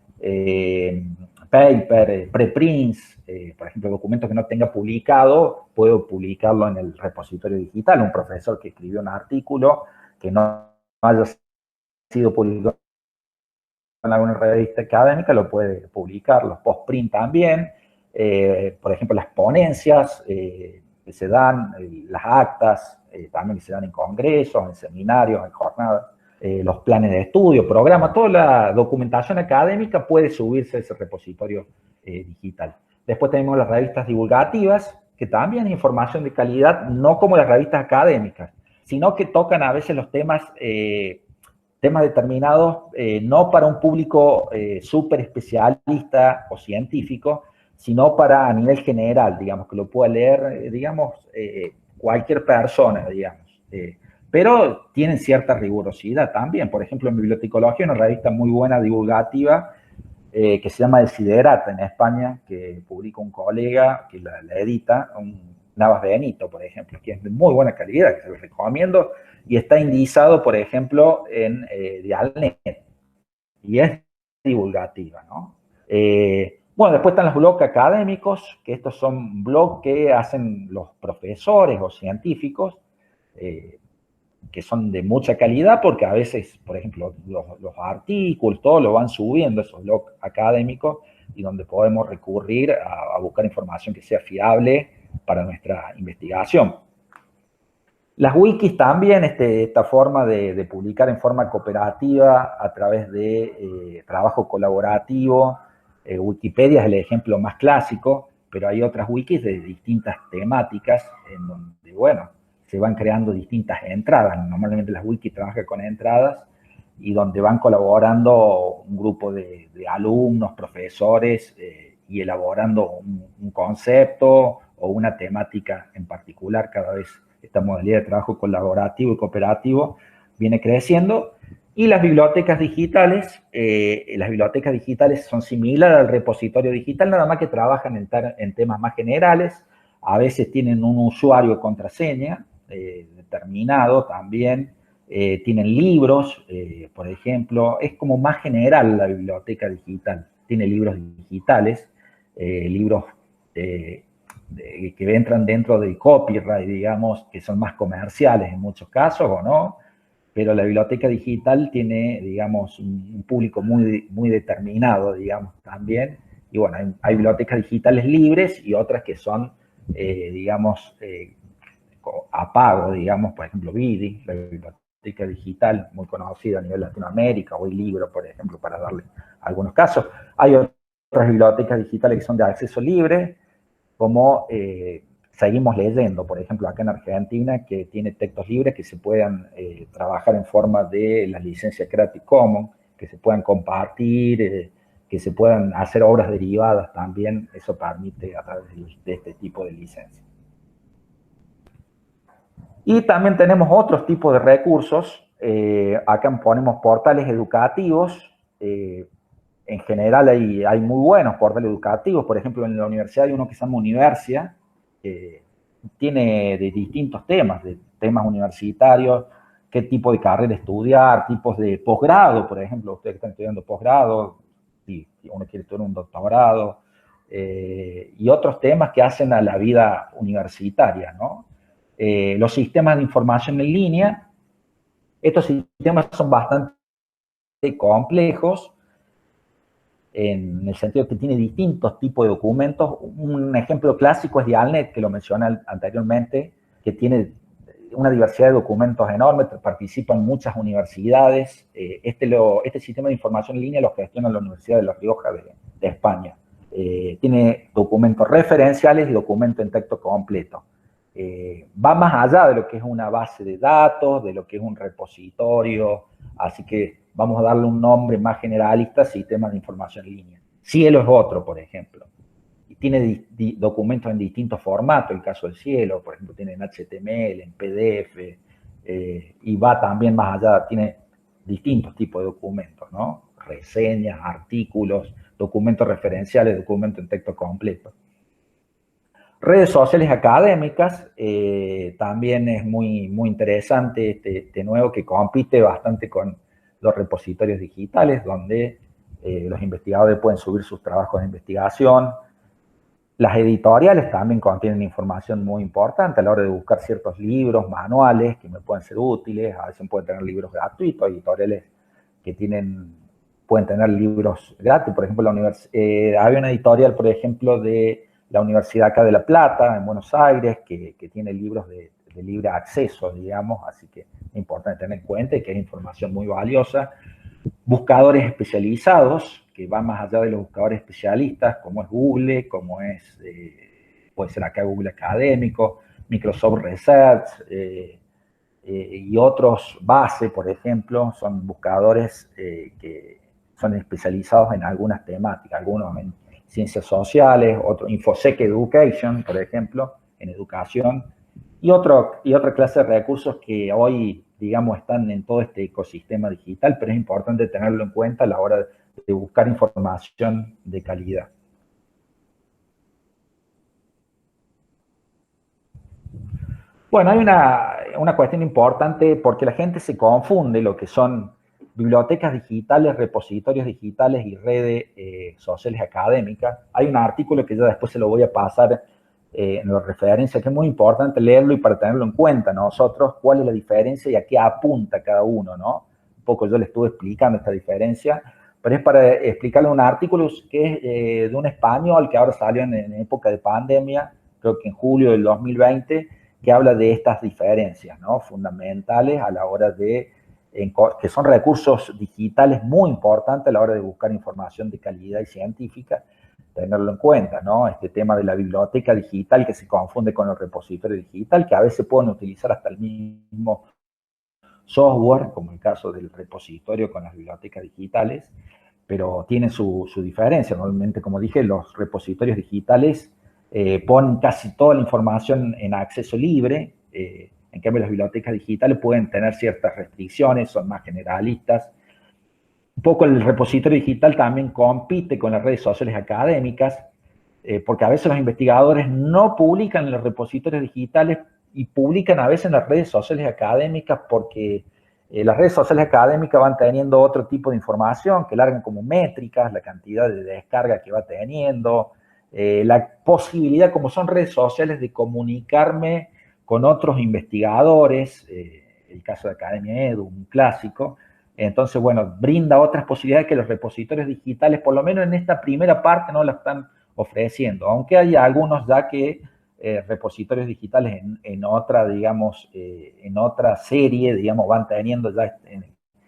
paper, preprints, por ejemplo, documentos que no tenga publicado, puedo publicarlo en el repositorio digital. Un profesor que escribió un artículo que no haya sido publicado en alguna revista académica, lo puede publicar. Los postprint también, por ejemplo, las ponencias que se dan, las actas también que se dan en congresos, en seminarios, en jornadas, los planes de estudio, programas, toda la documentación académica puede subirse a ese repositorio digital. Después tenemos las revistas divulgativas, que también es información de calidad, no como las revistas académicas, sino que tocan a veces los temas determinados, no para un público súper especialista o científico, sino para a nivel general, digamos, que lo pueda leer, digamos, cualquier persona, digamos. Pero tienen cierta rigurosidad también. Por ejemplo, en Bibliotecología, una revista muy buena, divulgativa, que se llama Desiderata en España, que publica un colega que la edita, un Navas Benito, por ejemplo, que es de muy buena calidad, que se los recomiendo, y está indizado, por ejemplo, en Dialnet. y es divulgativa, ¿no? Bueno, después están los blogs académicos, que estos son blogs que hacen los profesores o científicos, que son de mucha calidad, porque a veces, por ejemplo, los artículos, todo lo van subiendo esos blogs académicos, y donde podemos recurrir a buscar información que sea fiable para nuestra investigación. Las wikis también, esta forma de publicar en forma cooperativa a través de trabajo colaborativo. Wikipedia es el ejemplo más clásico, pero hay otras wikis de distintas temáticas en donde, bueno, se van creando distintas entradas. Normalmente las wikis trabajan con entradas y donde van colaborando un grupo de alumnos, profesores, y elaborando un concepto o una temática en particular. Cada vez esta modalidad de trabajo colaborativo y cooperativo viene creciendo. Y las bibliotecas digitales son similares al repositorio digital, nada más que trabajan en temas más generales. A veces tienen un usuario de contraseña determinado también. Tienen libros, por ejemplo. Es como más general la biblioteca digital. Tiene libros digitales, libros que entran dentro del copyright, digamos, que son más comerciales en muchos casos, o no, pero la biblioteca digital tiene, digamos, un público muy determinado, digamos, también. Y bueno, hay bibliotecas digitales libres y otras que son, digamos, a pago, digamos, por ejemplo, Vidi, la biblioteca digital muy conocida a nivel Latinoamérica, o Libro, por ejemplo, para darle algunos casos. Hay otras bibliotecas digitales que son de acceso libre, como Seguimos Leyendo, por ejemplo, acá en Argentina, que tiene textos libres que se puedan trabajar en forma de las licencias Creative Commons, que se puedan compartir, que se puedan hacer obras derivadas también. Eso permite a través de este tipo de licencias. Y también tenemos otros tipos de recursos. Acá ponemos portales educativos. En general hay muy buenos portales educativos. Por ejemplo, en la universidad hay uno que se llama Universia, que tiene de distintos temas, de temas universitarios, qué tipo de carrera estudiar, tipos de posgrado, por ejemplo, ustedes que están estudiando posgrado, si uno quiere estudiar un doctorado, y otros temas que hacen a la vida universitaria, ¿no? Los sistemas de información en línea, estos sistemas son bastante complejos, en el sentido que tiene distintos tipos de documentos. Un ejemplo clásico es Dialnet, que lo mencioné anteriormente, que tiene una diversidad de documentos enorme, participan muchas universidades. Este sistema de información en línea lo gestiona la Universidad de La Rioja de España. Tiene documentos referenciales y documentos en texto completo. Va más allá de lo que es una base de datos, de lo que es un repositorio, así que vamos a darle un nombre más generalista: sistemas de información en línea. Cielo es otro, por ejemplo. Y tiene documentos en distintos formatos. El caso del Cielo, por ejemplo, tiene en HTML, en PDF, y va también más allá, tiene distintos tipos de documentos, ¿no? Reseñas, artículos, documentos referenciales, documentos en texto completo. Redes sociales académicas, también es muy interesante este nuevo, que compite bastante con los repositorios digitales, donde los investigadores pueden subir sus trabajos de investigación. Las editoriales también contienen información muy importante a la hora de buscar ciertos libros, manuales que me pueden ser útiles. A veces pueden tener libros gratuitos, editoriales que pueden tener libros gratis. Por ejemplo, hay una editorial, por ejemplo, de la Universidad acá de La Plata, en Buenos Aires, que tiene libros de libre acceso, digamos, así que es importante tener en cuenta que es información muy valiosa. Buscadores especializados, que van más allá de los buscadores especialistas, como es Google, como es, puede ser acá Google Académico, Microsoft Research, y otros, Base, por ejemplo, son buscadores que son especializados en algunas temáticas, algunos en ciencias sociales, otros InfoSec Education, por ejemplo, en educación, y otra clase de recursos que hoy, digamos, están en todo este ecosistema digital, pero es importante tenerlo en cuenta a la hora de buscar información de calidad. Bueno, hay una cuestión importante, porque la gente se confunde lo que son bibliotecas digitales, repositorios digitales y redes sociales académicas. Hay un artículo que yo después se lo voy a pasar en la referencia, que es muy importante leerlo y para tenerlo en cuenta nosotros, cuál es la diferencia y a qué apunta cada uno, ¿no? Un poco yo le estuve explicando esta diferencia, pero es para explicarle un artículo que es de un español que ahora salió en época de pandemia, creo que en julio del 2020, que habla de estas diferencias, ¿no? Fundamentales a la hora de, que son recursos digitales muy importantes a la hora de buscar información de calidad y científica, tenerlo en cuenta, ¿no? Este tema de la biblioteca digital que se confunde con el repositorio digital, que a veces pueden utilizar hasta el mismo software, como el caso del repositorio con las bibliotecas digitales, pero tienen su diferencia. Normalmente, como dije, los repositorios digitales ponen casi toda la información en acceso libre, en cambio las bibliotecas digitales pueden tener ciertas restricciones, son más generalistas. Un poco el repositorio digital también compite con las redes sociales académicas, porque a veces los investigadores no publican en los repositorios digitales y publican a veces en las redes sociales académicas porque las redes sociales académicas van teniendo otro tipo de información que largan como métricas, la cantidad de descarga que va teniendo, la posibilidad, como son redes sociales, de comunicarme con otros investigadores, el caso de Academia Edu, un clásico. Entonces, bueno, brinda otras posibilidades que los repositorios digitales, por lo menos en esta primera parte, no la están ofreciendo, aunque hay algunos ya que repositorios digitales en otra, digamos, en otra serie, digamos, van teniendo ya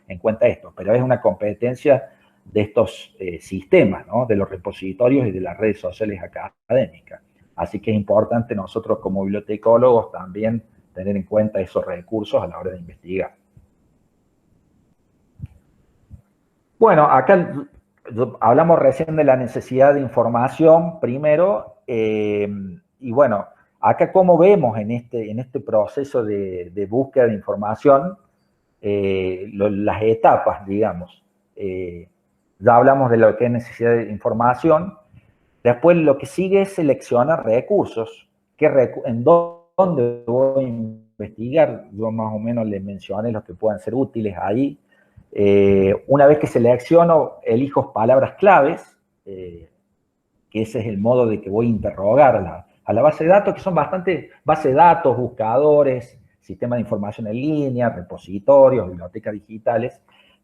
en cuenta esto, pero es una competencia de estos sistemas, ¿no? De los repositorios y de las redes sociales académicas. Así que es importante nosotros como bibliotecólogos también tener en cuenta esos recursos a la hora de investigar. Bueno, acá hablamos recién de la necesidad de información primero, y bueno, acá como vemos en este proceso de búsqueda de información, las etapas, digamos. Ya hablamos de lo que es necesidad de información. Después lo que sigue es seleccionar recursos. ¿En dónde voy a investigar? Yo más o menos les mencioné los que puedan ser útiles ahí. Una vez que selecciono, elijo palabras claves, que ese es el modo de que voy a interrogar a la base de datos, que son bastante base de datos, buscadores, sistemas de información en línea, repositorios, bibliotecas digitales,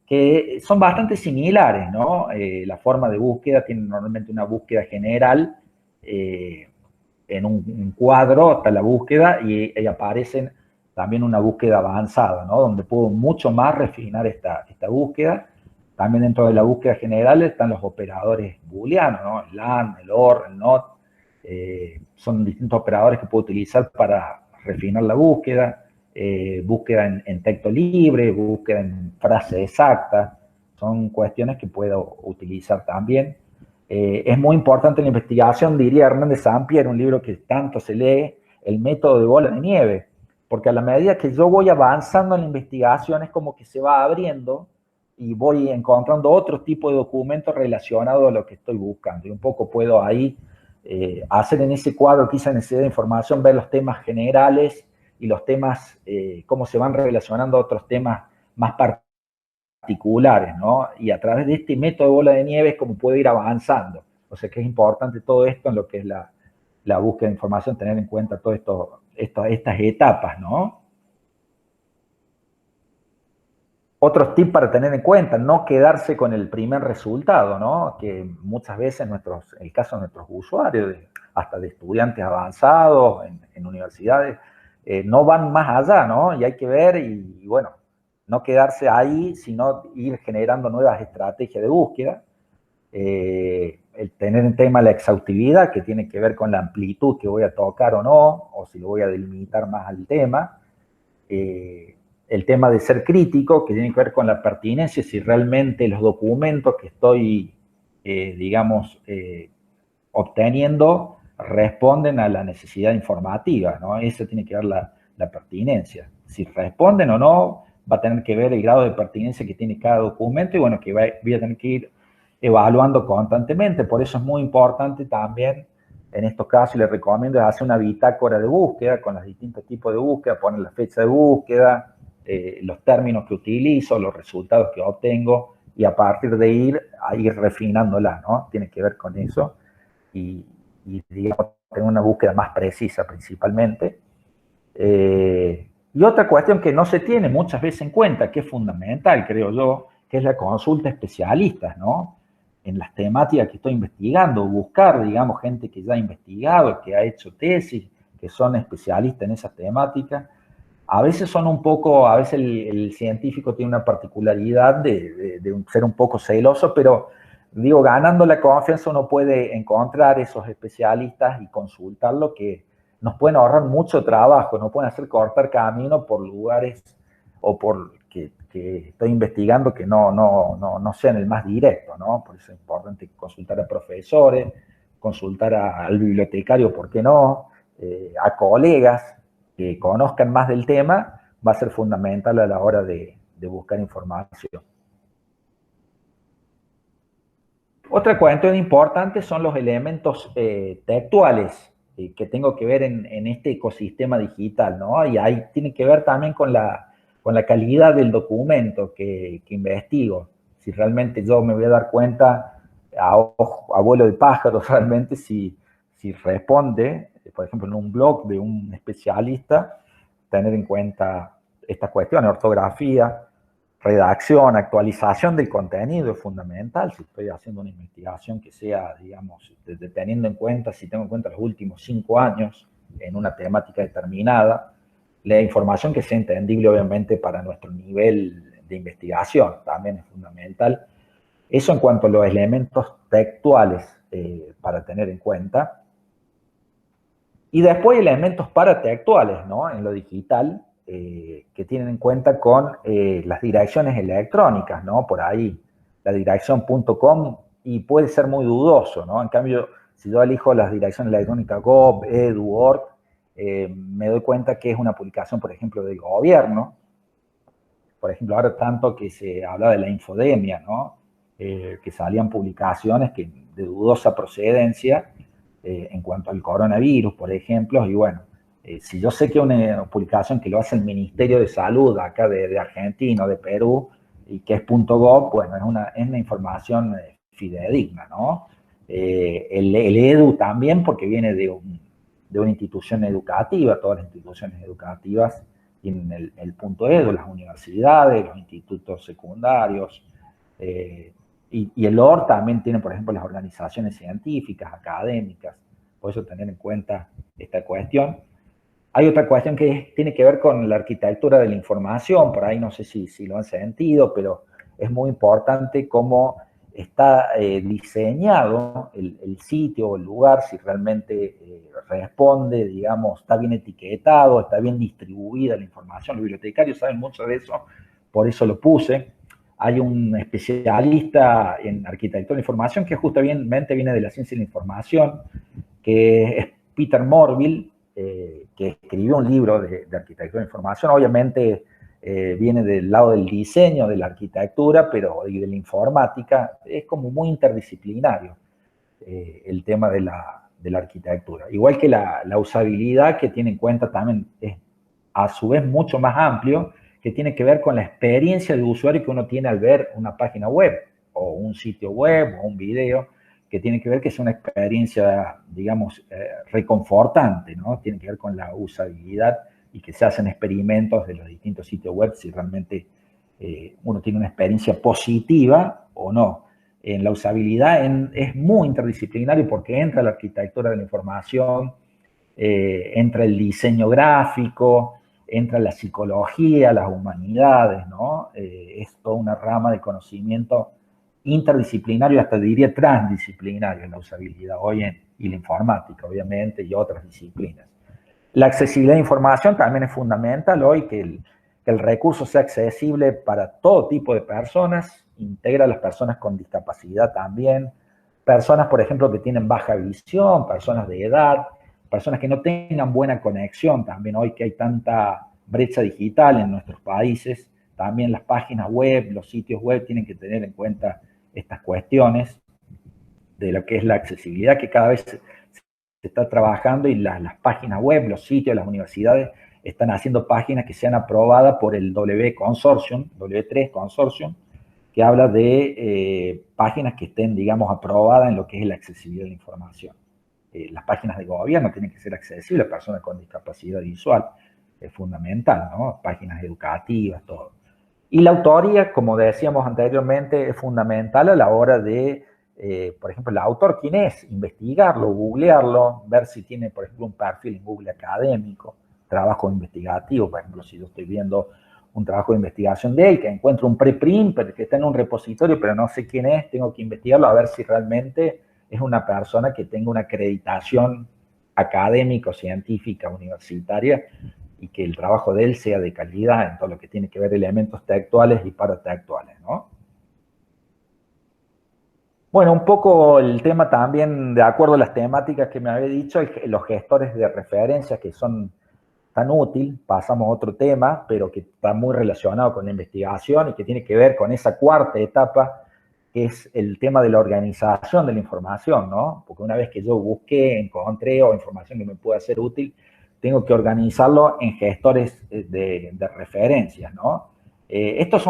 que son bastante similares, ¿no? La forma de búsqueda tiene normalmente una búsqueda general, en un cuadro está la búsqueda y aparecen también una búsqueda avanzada, ¿no? Donde puedo mucho más refinar esta búsqueda. También dentro de la búsqueda general están los operadores booleanos, ¿no? El AND, el OR, el NOT. Son distintos operadores que puedo utilizar para refinar la búsqueda. Búsqueda en texto libre, búsqueda en frase exacta. Son cuestiones que puedo utilizar también. Es muy importante la investigación, diría Hernández Sampier, un libro que tanto se lee, El método de bola de nieve, porque a la medida que yo voy avanzando en la investigación es como que se va abriendo y voy encontrando otro tipo de documentos relacionados a lo que estoy buscando. Y un poco puedo ahí hacer en ese cuadro que hice necesidad de información, ver los temas generales y los temas, cómo se van relacionando a otros temas más particulares, ¿no? Y a través de este método de bola de nieve es como puedo ir avanzando. O sea que es importante todo esto en lo que es la búsqueda de información, tener en cuenta todas estas etapas, ¿no? Otros tips para tener en cuenta, no quedarse con el primer resultado, ¿no? Que muchas veces el caso de nuestros usuarios, hasta de estudiantes avanzados en universidades, no van más allá, ¿no? Y hay que ver y bueno, no quedarse ahí, sino ir generando nuevas estrategias de búsqueda. El tener en tema la exhaustividad, que tiene que ver con la amplitud que voy a tocar o no, o si lo voy a delimitar más al tema. El tema de ser crítico, que tiene que ver con la pertinencia, si realmente los documentos que estoy, digamos, obteniendo responden a la necesidad informativa, ¿no? Eso tiene que ver la pertinencia. Si responden o no, va a tener que ver el grado de pertinencia que tiene cada documento y bueno, que voy a tener que ir evaluando constantemente. Por eso es muy importante también, en estos casos, les recomiendo hacer una bitácora de búsqueda con los distintos tipos de búsqueda, poner la fecha de búsqueda, los términos que utilizo, los resultados que obtengo, y a partir de ir refinándola, ¿no? Tiene que ver con eso, y digamos, tener una búsqueda más precisa principalmente. Y otra cuestión que no se tiene muchas veces en cuenta, que es fundamental, creo yo, que es la consulta a especialistas, ¿no? En las temáticas que estoy investigando, buscar, digamos, gente que ya ha investigado, que ha hecho tesis, que son especialistas en esas temáticas. A veces son un poco, a veces el científico tiene una particularidad de ser un poco celoso, pero digo, ganando la confianza uno puede encontrar esos especialistas y consultarlo, que nos pueden ahorrar mucho trabajo, nos pueden hacer cortar camino por lugares o por que estoy investigando que no sean el más directo, ¿no? Por eso es importante consultar a profesores, consultar al bibliotecario, ¿por qué no? A colegas que conozcan más del tema, va a ser fundamental a la hora de buscar información. Otra cuestión importante son los elementos textuales que tengo que ver en este ecosistema digital, ¿no? Y ahí tiene que ver también con la calidad del documento que investigo. Si realmente yo me voy a dar cuenta a vuelo de pájaro realmente si responde, por ejemplo, en un blog de un especialista, tener en cuenta estas cuestiones, ortografía, redacción, actualización del contenido es fundamental. Si estoy haciendo una investigación que sea, digamos, teniendo en cuenta, si tengo en cuenta los últimos 5 años en una temática determinada, la información que sea entendible, obviamente, para nuestro nivel de investigación también es fundamental. Eso en cuanto a los elementos textuales para tener en cuenta. Y después elementos paratextuales, ¿no? En lo digital, que tienen en cuenta con las direcciones electrónicas, ¿no? Por ahí, la dirección .com, y puede ser muy dudoso, ¿no? En cambio, si yo elijo las direcciones electrónicas gov, edu, org, me doy cuenta que es una publicación, por ejemplo, del gobierno. Por ejemplo, ahora tanto que se habla de la infodemia, ¿no? Que salían publicaciones de dudosa procedencia en cuanto al coronavirus, por ejemplo, y bueno, si yo sé que una publicación que lo hace el Ministerio de Salud acá de Argentina o de Perú, y que es .gov, bueno, es una información fidedigna, ¿no? El EDU también, porque viene de una institución educativa, todas las instituciones educativas tienen el .edu, las universidades, los institutos secundarios, y el OR también tiene, por ejemplo, las organizaciones científicas, académicas, por eso tener en cuenta esta cuestión. Hay otra cuestión que tiene que ver con la arquitectura de la información, por ahí no sé si lo han sentido, pero es muy importante cómo está diseñado el sitio o el lugar, si realmente responde, digamos, está bien etiquetado, está bien distribuida la información. Los bibliotecarios saben mucho de eso, por eso lo puse. Hay un especialista en arquitectura de la información que justamente viene de la ciencia de la información, que es Peter Morville, que escribió un libro de arquitectura de la información. Obviamente viene del lado del diseño, de la arquitectura, pero y de la informática. Es como muy interdisciplinario el tema de la arquitectura. Igual que la usabilidad, que tiene en cuenta también, es a su vez mucho más amplio, que tiene que ver con la experiencia de usuario que uno tiene al ver una página web, o un sitio web, o un video, que tiene que ver que es una experiencia, digamos, reconfortante, ¿no? Tiene que ver con la usabilidad y que se hacen experimentos de los distintos sitios web si realmente uno tiene una experiencia positiva o no. En la usabilidad es muy interdisciplinario porque entra la arquitectura de la información, entra el diseño gráfico, entra la psicología, las humanidades, ¿no? Es toda una rama de conocimiento interdisciplinario, hasta diría transdisciplinario en la usabilidad hoy y la informática, obviamente, y otras disciplinas. La accesibilidad de información también es fundamental hoy, que el recurso sea accesible para todo tipo de personas, integra a las personas con discapacidad también, personas, por ejemplo, que tienen baja visión, personas de edad, personas que no tengan buena conexión también, hoy que hay tanta brecha digital en nuestros países, también las páginas web, los sitios web tienen que tener en cuenta estas cuestiones de lo que es la accesibilidad, que cada vez se está trabajando, y las páginas web, los sitios, las universidades están haciendo páginas que sean aprobadas por el W Consortium, W3 Consortium, que habla de páginas que estén, digamos, aprobadas en lo que es la accesibilidad de la información. Las páginas de gobierno tienen que ser accesibles a personas con discapacidad visual, es fundamental, ¿no? Páginas educativas, todo. Y la autoría, como decíamos anteriormente, es fundamental a la hora de, por ejemplo, el autor, ¿quién es? Investigarlo, googlearlo, ver si tiene, por ejemplo, un perfil en Google académico, trabajo investigativo, por ejemplo, si yo estoy viendo un trabajo de investigación de él, que encuentro un preprint, pero que está en un repositorio, pero no sé quién es, tengo que investigarlo a ver si realmente es una persona que tenga una acreditación académica, científica, universitaria, y que el trabajo de él sea de calidad en todo lo que tiene que ver elementos textuales y paratextuales, ¿no? Bueno, un poco el tema también, de acuerdo a las temáticas que me había dicho, los gestores de referencia que son tan útil, pasamos a otro tema, pero que está muy relacionado con la investigación y que tiene que ver con esa cuarta etapa, que es el tema de la organización de la información, ¿no? Porque una vez que yo busqué, encontré o información que me pueda ser útil, tengo que organizarlo en gestores de referencias, ¿no? Estos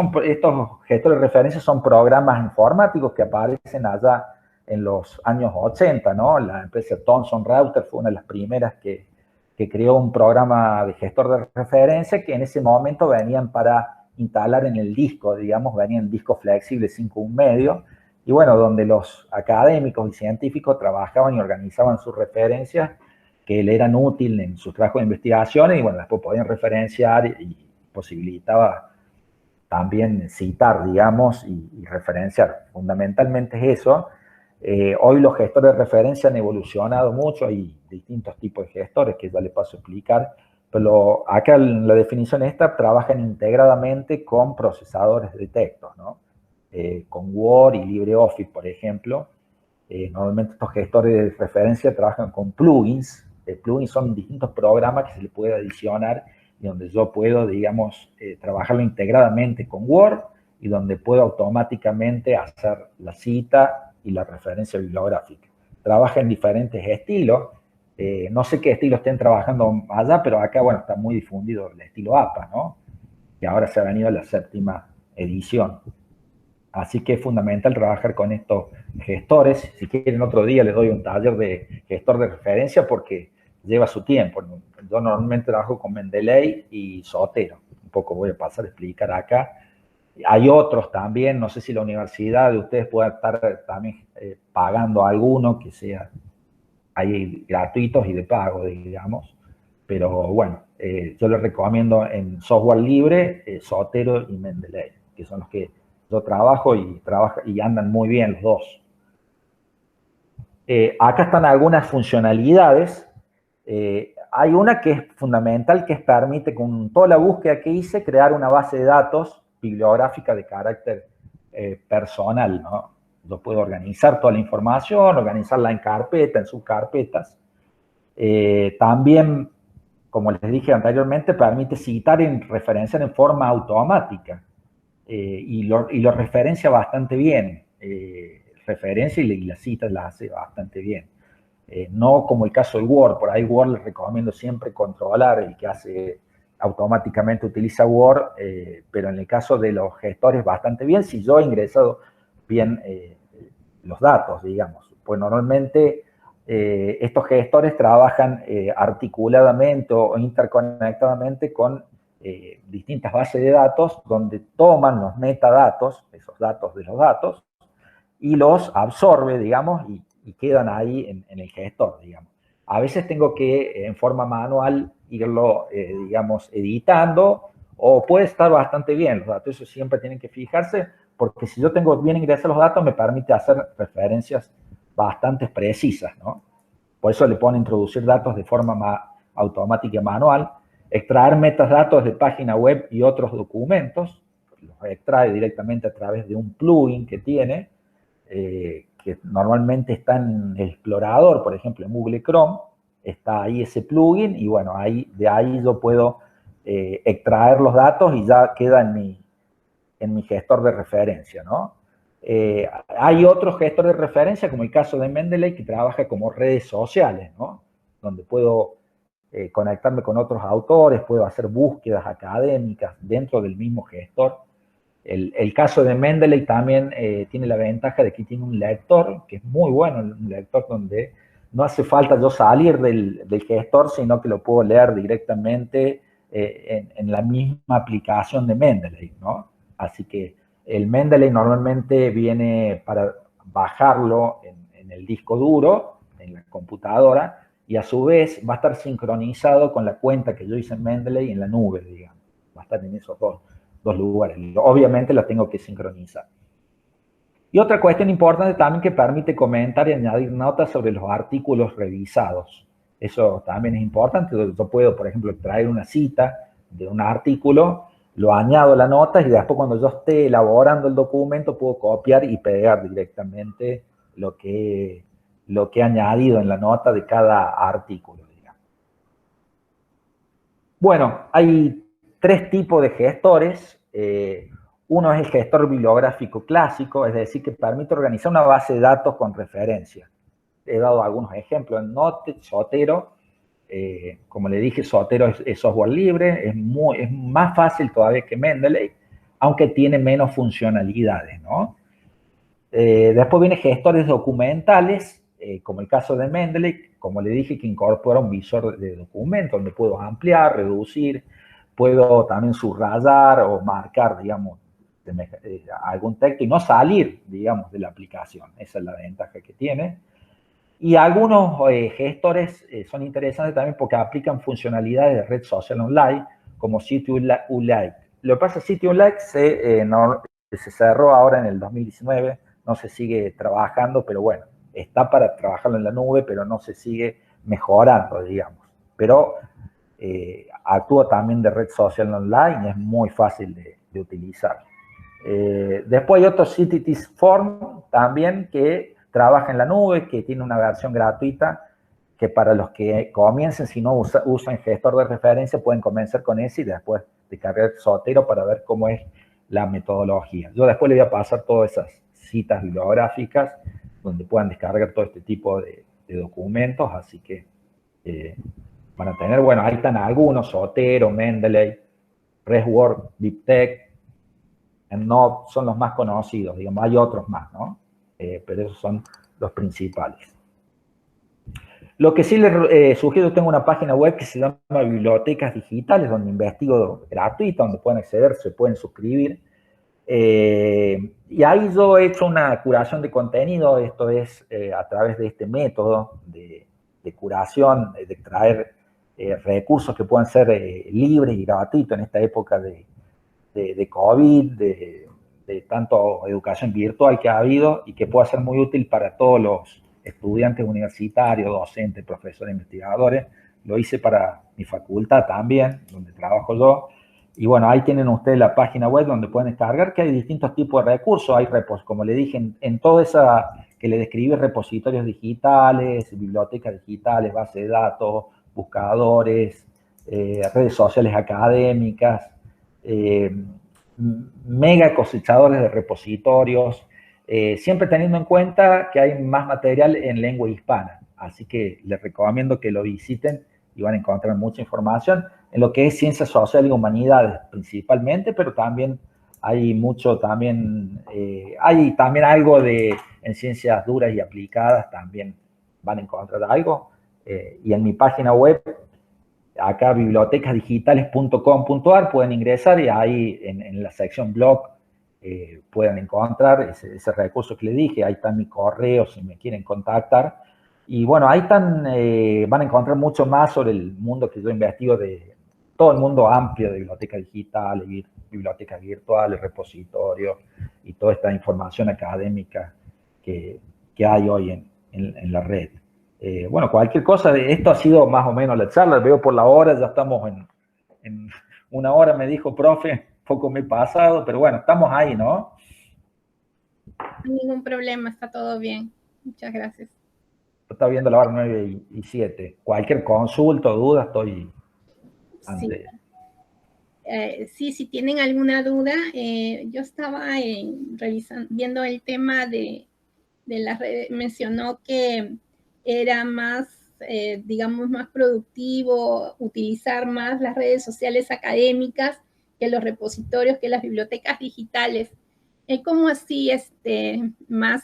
gestores de referencias son programas informáticos que aparecen allá en los años 80, ¿no? La empresa Thomson Reuters fue una de las primeras que creó un programa de gestor de referencia que en ese momento venían para instalar en el disco, digamos, venían discos flexibles 5.1 medio, y bueno, donde los académicos y científicos trabajaban y organizaban sus referencias que le eran útiles en sus trabajos de investigación y bueno, después podían referenciar y posibilitaba también citar, digamos, y referenciar. Fundamentalmente es eso. Hoy los gestores de referencia han evolucionado mucho, hay distintos tipos de gestores que ya les paso a explicar, pero acá en la definición esta trabajan integradamente con procesadores de texto, ¿no? Con Word y LibreOffice, por ejemplo. Normalmente estos gestores de referencia trabajan con plugins. Plugins son distintos programas que se le puede adicionar y donde yo puedo, digamos, trabajarlo integradamente con Word y donde puedo automáticamente hacer la cita y la referencia bibliográfica. Trabaja en diferentes estilos. No sé qué estilo estén trabajando allá, pero acá, bueno, está muy difundido el estilo APA, ¿no? Que ahora se ha venido a la 7ª edición. Así que es fundamental trabajar con estos gestores. Si quieren otro día les doy un taller de gestor de referencia porque lleva su tiempo. Yo normalmente trabajo con Mendeley y Zotero. Un poco voy a pasar a explicar acá. Hay otros también, no sé si la universidad de ustedes pueda estar también pagando alguno que sea, hay gratuitos y de pago, digamos. Pero bueno, yo les recomiendo en software libre Zotero y Mendeley, que son los que yo trabajo y andan muy bien los dos. Acá están algunas funcionalidades. Hay una que es fundamental, que permite con toda la búsqueda que hice crear una base de datos bibliográfica de carácter personal, ¿no? Yo puedo organizar toda la información, organizarla en carpeta, en subcarpetas. También, como les dije anteriormente, permite citar y referenciar en forma automática. Y lo referencia bastante bien. Referencia y la cita la hace bastante bien. No como el caso del Word, por ahí Word les recomiendo siempre controlar el que hace automáticamente utiliza Word, pero en el caso de los gestores bastante bien, si yo he ingresado bien los datos, digamos. Pues normalmente estos gestores trabajan articuladamente o interconectadamente con distintas bases de datos donde toman los metadatos, esos datos de los datos, y los absorbe, digamos, y quedan ahí en el gestor, digamos. A veces tengo que, en forma manual, irlo, digamos, editando, o puede estar bastante bien los datos, eso siempre tienen que fijarse, porque si yo tengo bien ingresados los datos, me permite hacer referencias bastante precisas, ¿no? Por eso le pone introducir datos de forma automática manual, extraer metadatos de página web y otros documentos, los extrae directamente a través de un plugin que tiene, que normalmente está en el explorador, por ejemplo, en Google Chrome, está ahí ese plugin y bueno, de ahí yo puedo extraer los datos y ya queda en mi gestor de referencia, ¿no? Hay otros gestores de referencia, como el caso de Mendeley, que trabaja como redes sociales, ¿no? Donde puedo conectarme con otros autores, puedo hacer búsquedas académicas dentro del mismo gestor. El caso de Mendeley también tiene la ventaja de que tiene un lector, que es muy bueno, un lector donde no hace falta yo salir del gestor, sino que lo puedo leer directamente en la misma aplicación de Mendeley, ¿no? Así que el Mendeley normalmente viene para bajarlo en el disco duro, en la computadora, y a su vez va a estar sincronizado con la cuenta que yo hice en Mendeley en la nube, digamos. Va a estar en esos dos lugares. Obviamente la tengo que sincronizar. Y otra cuestión importante también que permite comentar y añadir notas sobre los artículos revisados. Eso también es importante. Yo puedo, por ejemplo, traer una cita de un artículo, lo añado a la nota y después cuando yo esté elaborando el documento puedo copiar y pegar directamente lo que he añadido en la nota de cada artículo, digamos. Bueno, hay 3 tipos de gestores. Uno es el gestor bibliográfico clásico, es decir, que permite organizar una base de datos con referencia. He dado algunos ejemplos en Note, Zotero. Como le dije, Zotero es software libre, es más fácil todavía que Mendeley, aunque tiene menos funcionalidades, ¿no? Después viene gestores documentales, como el caso de Mendeley, como le dije, que incorpora un visor de documentos, donde puedo ampliar, reducir, puedo también subrayar o marcar, digamos, algún texto y no salir, digamos, de la aplicación. Esa es la ventaja que tiene. Y algunos gestores son interesantes también porque aplican funcionalidades de red social online, como CityUlike. Lo que pasa es que CityUlike se cerró ahora en el 2019, no se sigue trabajando, pero bueno, está para trabajarlo en la nube, pero no se sigue mejorando, digamos. Pero actúa también de red social online y es muy fácil de utilizar. Después hay otro CityForm también que trabaja en la nube, que tiene una versión gratuita, que para los que comiencen, si no usan gestor de referencia, pueden comenzar con ese y después descargar Zotero para ver cómo es la metodología. Yo después les voy a pasar todas esas citas bibliográficas donde puedan descargar todo este tipo de documentos, así que van a tener, bueno, ahí están algunos, Zotero, Mendeley, ResWorks, BibTeX, no son los más conocidos, digamos, hay otros más, ¿no? Pero esos son los principales. Lo que sí les sugiero, tengo una página web que se llama Bibliotecas Digitales, donde investigo gratuita, donde pueden acceder, se pueden suscribir. Y ahí yo he hecho una curación de contenido, esto es a través de este método de curación, de traer recursos que puedan ser libres y gratuitos en esta época de COVID, de tanto educación virtual que ha habido y que pueda ser muy útil para todos los estudiantes universitarios, docentes, profesores, investigadores. Lo hice para mi facultad también, donde trabajo yo. Y bueno, ahí tienen ustedes la página web donde pueden descargar, que hay distintos tipos de recursos. Hay como le dije, en toda esa que le describí, repositorios digitales, bibliotecas digitales, bases de datos, buscadores, redes sociales académicas, mega cosechadores de repositorios, siempre teniendo en cuenta que hay más material en lengua hispana. Así que les recomiendo que lo visiten y van a encontrar mucha información en lo que es ciencias sociales y humanidades principalmente, pero también hay mucho, hay también algo en ciencias duras y aplicadas, también van a encontrar algo. Y en mi página web, acá bibliotecasdigitales.com.ar, pueden ingresar y ahí en la sección blog pueden encontrar ese recurso que les dije. Ahí está mi correo si me quieren contactar. Y bueno, ahí van a encontrar mucho más sobre el mundo que yo investigo, de todo el mundo amplio de bibliotecas digitales, bibliotecas virtuales, repositorios y toda esta información académica que hay hoy en la red. Bueno, cualquier cosa, esto ha sido más o menos la charla, veo por la hora, ya estamos en una hora, me dijo, profe, poco me he pasado, pero bueno, estamos ahí, ¿no? Ningún problema, está todo bien. Muchas gracias. Está viendo la hora 9 y 7. Cualquier consulta o duda, estoy ante. Sí, si tienen alguna duda, yo estaba viendo el tema de la red, mencionó que era más digamos, más productivo utilizar más las redes sociales académicas que los repositorios, que las bibliotecas digitales. ¿Cómo así es más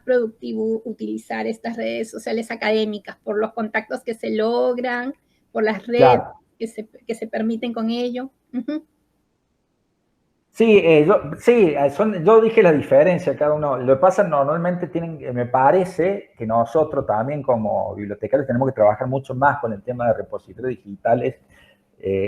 productivo utilizar estas redes sociales académicas por los contactos que se logran, por las redes Claro. que se permiten con ello? Uh-huh. Sí, yo dije la diferencia cada uno. Lo que pasa normalmente me parece que nosotros también como bibliotecarios tenemos que trabajar mucho más con el tema de repositorios digitales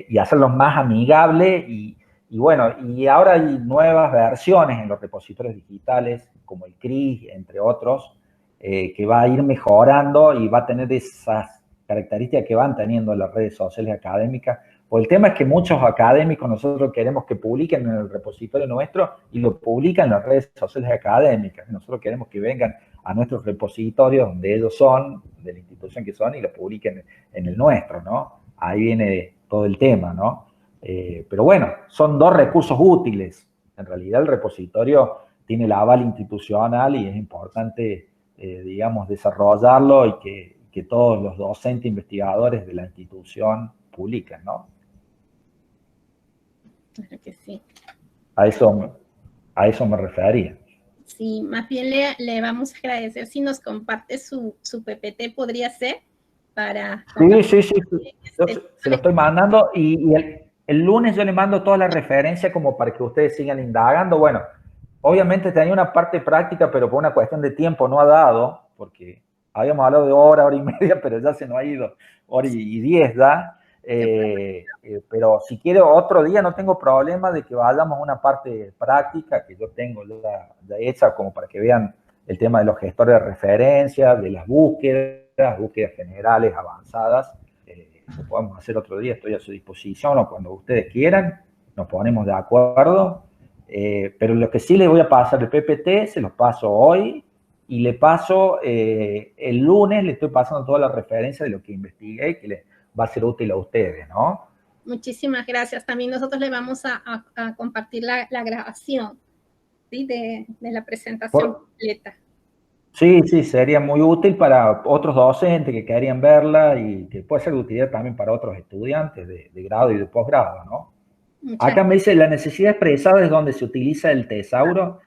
y hacerlos más amigables y bueno, y ahora hay nuevas versiones en los repositorios digitales, como el CRIS, entre otros, que va a ir mejorando y va a tener esas características que van teniendo las redes sociales académicas. Pues el tema es que muchos académicos nosotros queremos que publiquen en el repositorio nuestro y lo publican en las redes sociales académicas. Nosotros queremos que vengan a nuestros repositorios donde ellos son, de la institución que son, y lo publiquen en el nuestro, ¿no? Ahí viene todo el tema, ¿no? Pero bueno, son dos recursos útiles. En realidad el repositorio tiene el aval institucional y es importante, digamos, desarrollarlo y que todos los docentes investigadores de la institución publiquen, ¿no? Claro que sí. A eso me refería. Sí, más bien le vamos a agradecer si nos comparte su PPT, podría ser, para... Sí. Yo se lo estoy mandando y el lunes yo le mando toda la referencia como para que ustedes sigan indagando. Bueno, obviamente tenía una parte práctica, pero por una cuestión de tiempo no ha dado, porque habíamos hablado de hora y media, pero ya se nos ha ido hora y 10 da. Pero si quiere otro día no tengo problema de que vayamos a una parte práctica que yo tengo ya hecha como para que vean el tema de los gestores de referencia, de las búsquedas generales, avanzadas. Lo podemos hacer otro día, estoy a su disposición o cuando ustedes quieran, nos ponemos de acuerdo. Pero lo que sí les voy a pasar el PPT, se los paso hoy y le paso el lunes, le estoy pasando toda la referencia de lo que investigué y que va a ser útil a ustedes, ¿no? Muchísimas gracias. También nosotros le vamos a compartir la grabación, ¿sí? de la presentación completa. Sí, sería muy útil para otros docentes que querían verla y que puede ser de utilidad también para otros estudiantes de grado y de posgrado, ¿no? Acá me dice, la necesidad expresada es donde se utiliza el tesauro.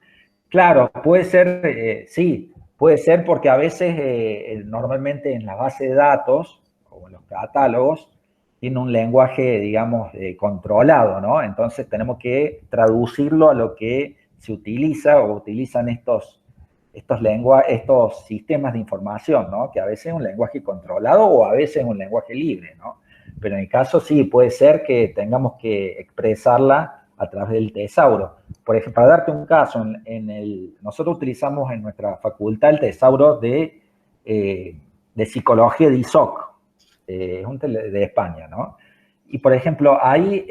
Claro, puede ser, sí, puede ser porque a veces normalmente en la base de datos o en los catálogos tiene un lenguaje, digamos, controlado, ¿no? Entonces tenemos que traducirlo a lo que se utiliza o utilizan estos sistemas de información, ¿no? Que a veces es un lenguaje controlado o a veces es un lenguaje libre, ¿no? Pero en el caso sí, puede ser que tengamos que expresarla a través del tesauro. Por ejemplo, para darte un caso, nosotros utilizamos en nuestra facultad el tesauro de psicología de ISOC, es de España, ¿no? Y, por ejemplo, hay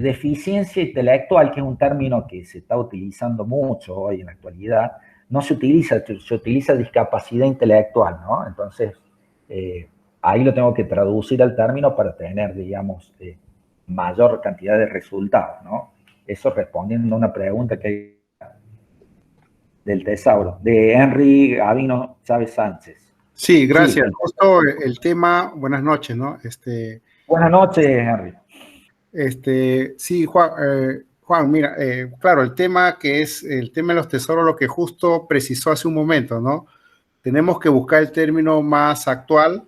deficiencia intelectual, que es un término que se está utilizando mucho hoy en la actualidad. No se utiliza, se utiliza discapacidad intelectual, ¿no? Entonces, ahí lo tengo que traducir al término para tener, digamos, mayor cantidad de resultados, ¿no? Eso respondiendo a una pregunta que hay del tesauro, de Henry Gavino Chávez Sánchez. Sí, gracias. Sí, justo el tema, buenas noches, ¿no? Buenas noches, Henry. Sí, Juan, mira, claro, el tema de los tesoros, lo que justo precisó hace un momento, ¿no? Tenemos que buscar el término más actual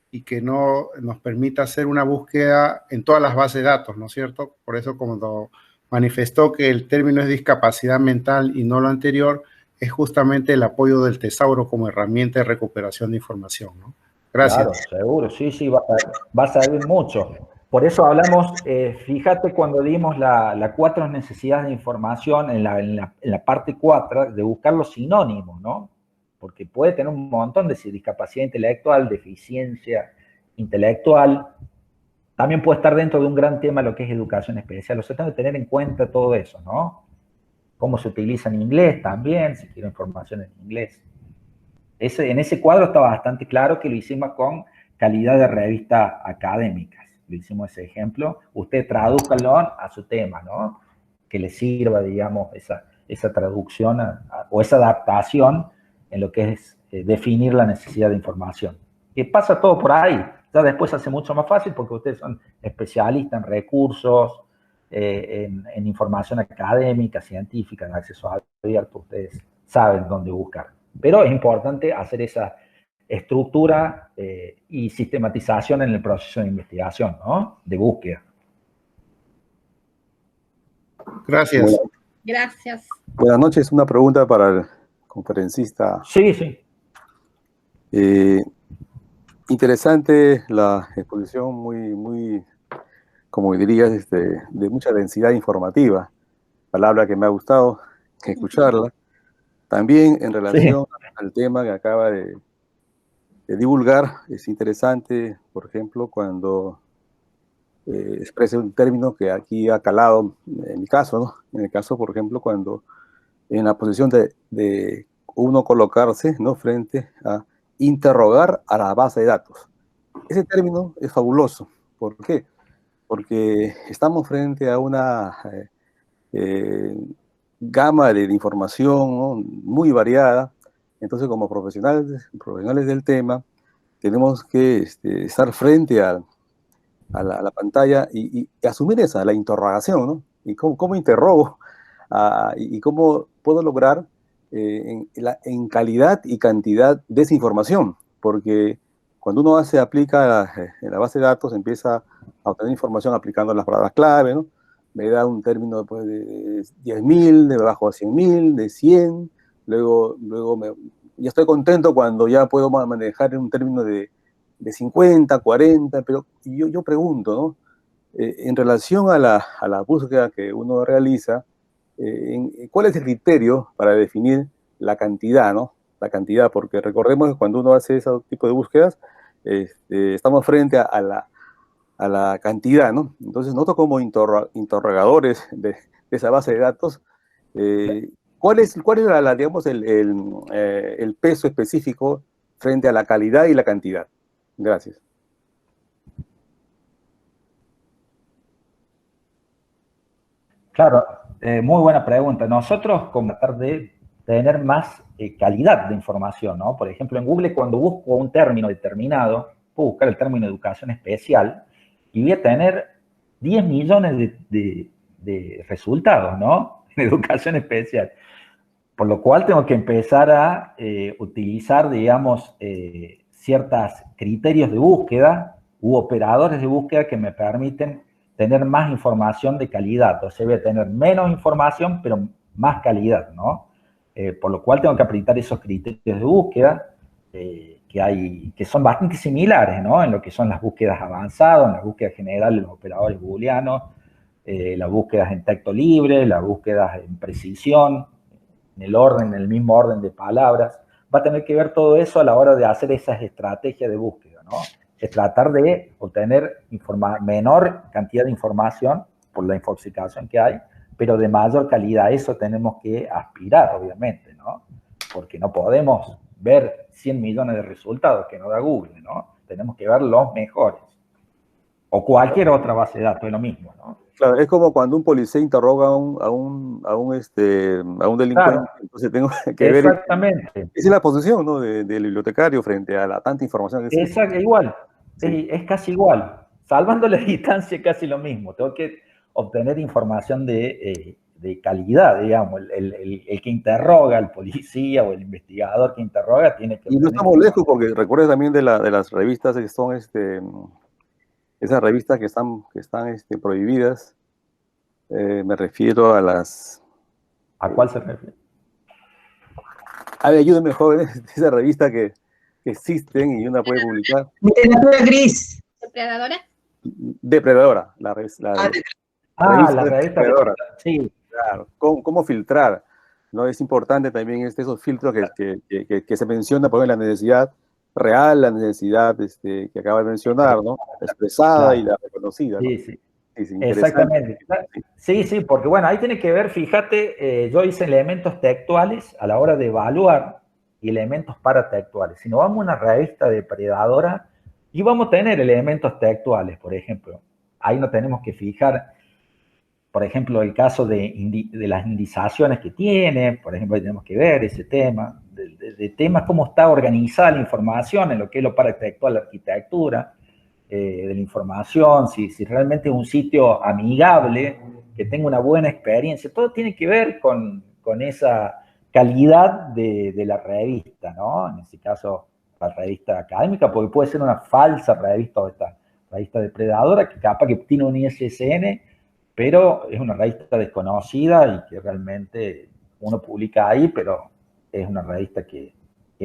y que no nos permita hacer una búsqueda en todas las bases de datos, ¿no es cierto? Por eso, como manifestó que el término es discapacidad mental y no lo anterior, es justamente el apoyo del tesauro como herramienta de recuperación de información, ¿no? Gracias. Claro, seguro, sí, va a servir mucho. Por eso hablamos, fíjate cuando dimos la 4 necesidades de información, en la parte 4, de buscar los sinónimos, ¿no? Porque puede tener un montón de discapacidad intelectual, deficiencia intelectual. También puede estar dentro de un gran tema lo que es educación especial. O sea, tengo que tener en cuenta todo eso, ¿no? Cómo se utiliza en inglés también, si quiero información en inglés. En ese cuadro está bastante claro que lo hicimos con calidad de revistas académicas. Lo hicimos ese ejemplo. Usted tradúzcalo a su tema, ¿no? Que le sirva, digamos, esa traducción o esa adaptación en lo que es definir la necesidad de información. que pasa todo por ahí. Ya después se hace mucho más fácil porque ustedes son especialistas en recursos, en información académica, científica, en acceso abierto, ustedes saben dónde buscar. Pero es importante hacer esa estructura y sistematización en el proceso de investigación, ¿no? De búsqueda. Gracias. Gracias. Buenas noches. Una pregunta para el conferencista. Sí, sí. Interesante la exposición, muy, como dirías, de mucha densidad informativa. Palabra que me ha gustado escucharla. También en relación al tema que acaba de divulgar, es interesante, por ejemplo, cuando expresa un término que aquí ha calado en mi caso, ¿no? En el caso, por ejemplo, cuando en la posición de uno colocarse, ¿no?, frente a interrogar a la base de datos. Ese término es fabuloso. ¿Por qué? Porque estamos frente a una gama de información, ¿no?, muy variada. Entonces, como profesionales del tema, tenemos que estar frente a la pantalla y asumir la interrogación, ¿no? Y cómo interrogo y cómo puedo lograr en calidad y cantidad de esa información, porque cuando uno aplica en la base de datos, empieza a obtener información aplicando las palabras clave, ¿no? Me da un término después de 10.000, de bajo a 100.000, de 100, luego ya estoy contento cuando ya puedo manejar un término de 50, 40, pero yo pregunto, ¿no? En relación a la búsqueda que uno realiza, ¿cuál es el criterio para definir la cantidad, ¿no? La cantidad, porque recordemos que cuando uno hace ese tipo de búsquedas, estamos frente a la cantidad, ¿no? Entonces, nosotros como interrogadores de esa base de datos, ¿cuál es digamos, el peso específico frente a la calidad y la cantidad? Gracias. Claro, muy buena pregunta. Nosotros, como tratar de tener más calidad de información, ¿no? Por ejemplo, en Google, cuando busco un término determinado, puedo buscar el término educación especial y voy a tener 10 millones de resultados, ¿no? En educación especial. Por lo cual tengo que empezar a utilizar, digamos, ciertos criterios de búsqueda u operadores de búsqueda que me permiten tener más información de calidad. O sea, voy a tener menos información, pero más calidad, ¿no? Por lo cual tengo que aplicar esos criterios de búsqueda que son bastante similares, ¿no? En lo que son las búsquedas avanzadas, en las búsquedas generales de los operadores booleanos, las búsquedas en texto libre, las búsquedas en precisión, en el mismo orden de palabras. Va a tener que ver todo eso a la hora de hacer esas estrategias de búsqueda, ¿no? Es tratar de obtener menor cantidad de información por la infoxicación que hay, pero de mayor calidad. Eso tenemos que aspirar, obviamente, ¿no? Porque no podemos ver 100 millones de resultados que nos da Google, ¿no? Tenemos que ver los mejores. O cualquier otra base de datos, es lo mismo, ¿no? Claro, es como cuando un policía interroga a un delincuente, claro. Entonces tengo que ver. Exactamente. Esa es la posición, ¿no?, del bibliotecario frente a la tanta información que existe. Exacto, igual. Sí. Es casi igual. Salvando la distancia, es casi lo mismo. Tengo que obtener información de calidad, digamos. El que interroga, el policía o el investigador que interroga tiene que... Y no estamos lejos, porque recuerda también de las revistas que son esas revistas que están prohibidas. Me refiero a las... ¿A cuál se refiere? A ver, ayúdenme, jóvenes, esa revista que existen y una puede publicar. Literatura gris. ¿Depredadora? Depredadora, la revista la revista Depredadora. Sí. Claro, ¿cómo filtrar? ¿No? Es importante también esos filtros que se menciona, por ejemplo, la necesidad real, la necesidad que acaba de mencionar, ¿no? La expresada, claro, y la reconocida, ¿no? Sí, sí. Sí, exactamente. Sí, porque bueno, ahí tiene que ver, fíjate, yo hice elementos textuales a la hora de evaluar y elementos paratextuales. Si nos vamos a una revista depredadora, y vamos a tener elementos textuales, por ejemplo. Ahí no tenemos que fijar, por ejemplo, el caso de las indizaciones que tiene, por ejemplo, ahí tenemos que ver ese tema, de temas, cómo está organizada la información en lo que es lo paratextual, la arquitectura de la información, si realmente es un sitio amigable, que tenga una buena experiencia. Todo tiene que ver con esa calidad de la revista, ¿no? En este caso, la revista académica, porque puede ser una falsa revista o esta revista depredadora que capaz que tiene un ISSN, pero es una revista desconocida y que realmente uno publica ahí, pero es una revista que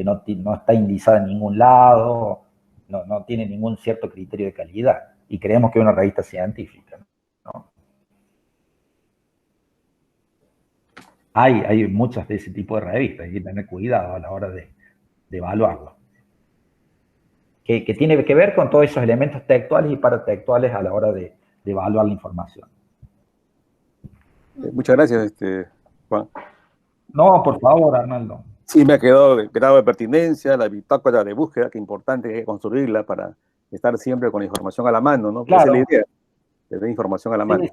no está indizada en ningún lado, no tiene ningún cierto criterio de calidad, y creemos que es una revista científica, ¿no? Hay muchas de ese tipo de revistas, hay que tener cuidado a la hora de evaluarlo. Que tiene que ver con todos esos elementos textuales y paratextuales a la hora de evaluar la información. Muchas gracias, Juan. No, por favor, Arnaldo. Sí, me ha quedado el grado de pertinencia, la bitácora de búsqueda, que importante es construirla para estar siempre con la información a la mano, ¿no? Claro. Esa es la idea, tener información a la mano.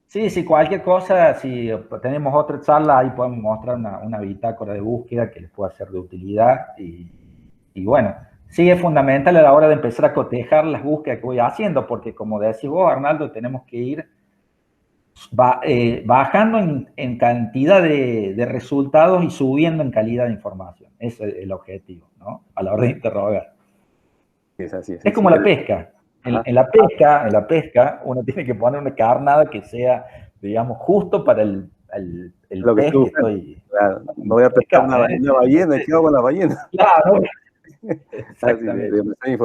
Sí, cualquier cosa, si tenemos otra charla, ahí podemos mostrar una bitácora de búsqueda que les pueda ser de utilidad. Y bueno, sí es fundamental a la hora de empezar a cotejar las búsquedas que voy haciendo, porque como decís vos, Arnaldo, tenemos que ir bajando en cantidad de resultados y subiendo en calidad de información. Ese es el objetivo, ¿no? A la hora de interrogar. Es así. Es como la pesca. En la pesca, uno tiene que poner una carnada que sea, digamos, justo para el pez que estoy... Claro, no voy a pescar una ballena, ¿qué hago con la ballena? Claro, exactamente.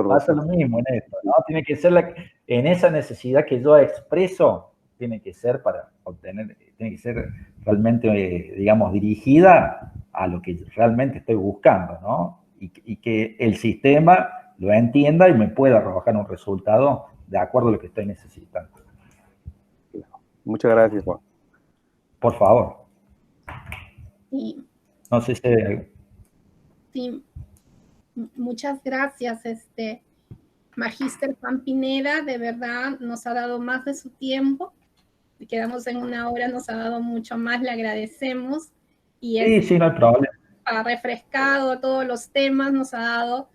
Pasa lo mismo en esto, ¿no? Tiene que ser en esa necesidad que yo expreso, tiene que ser para obtener, tiene que ser realmente, digamos, dirigida a lo que realmente estoy buscando, ¿no? Y que el sistema lo entienda y me pueda arrojar un resultado de acuerdo a lo que estoy necesitando. Muchas gracias, Juan. Por favor. Sí. No sé si... Sí. Muchas gracias, Magíster Juan Pineda, de verdad nos ha dado más de su tiempo. Quedamos en 1 hora, nos ha dado mucho más, le agradecemos. Y sí, no hay problema. Ha refrescado todos los temas, nos ha dado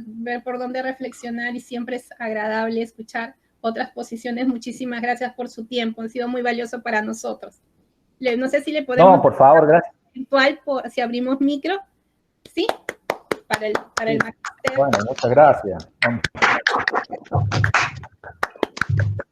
ver por dónde reflexionar y siempre es agradable escuchar otras posiciones. Muchísimas gracias por su tiempo, ha sido muy valioso para nosotros. No sé si le podemos... No, por favor, gracias. Si abrimos micro, ¿sí? Para el magíster. Bueno, muchas gracias.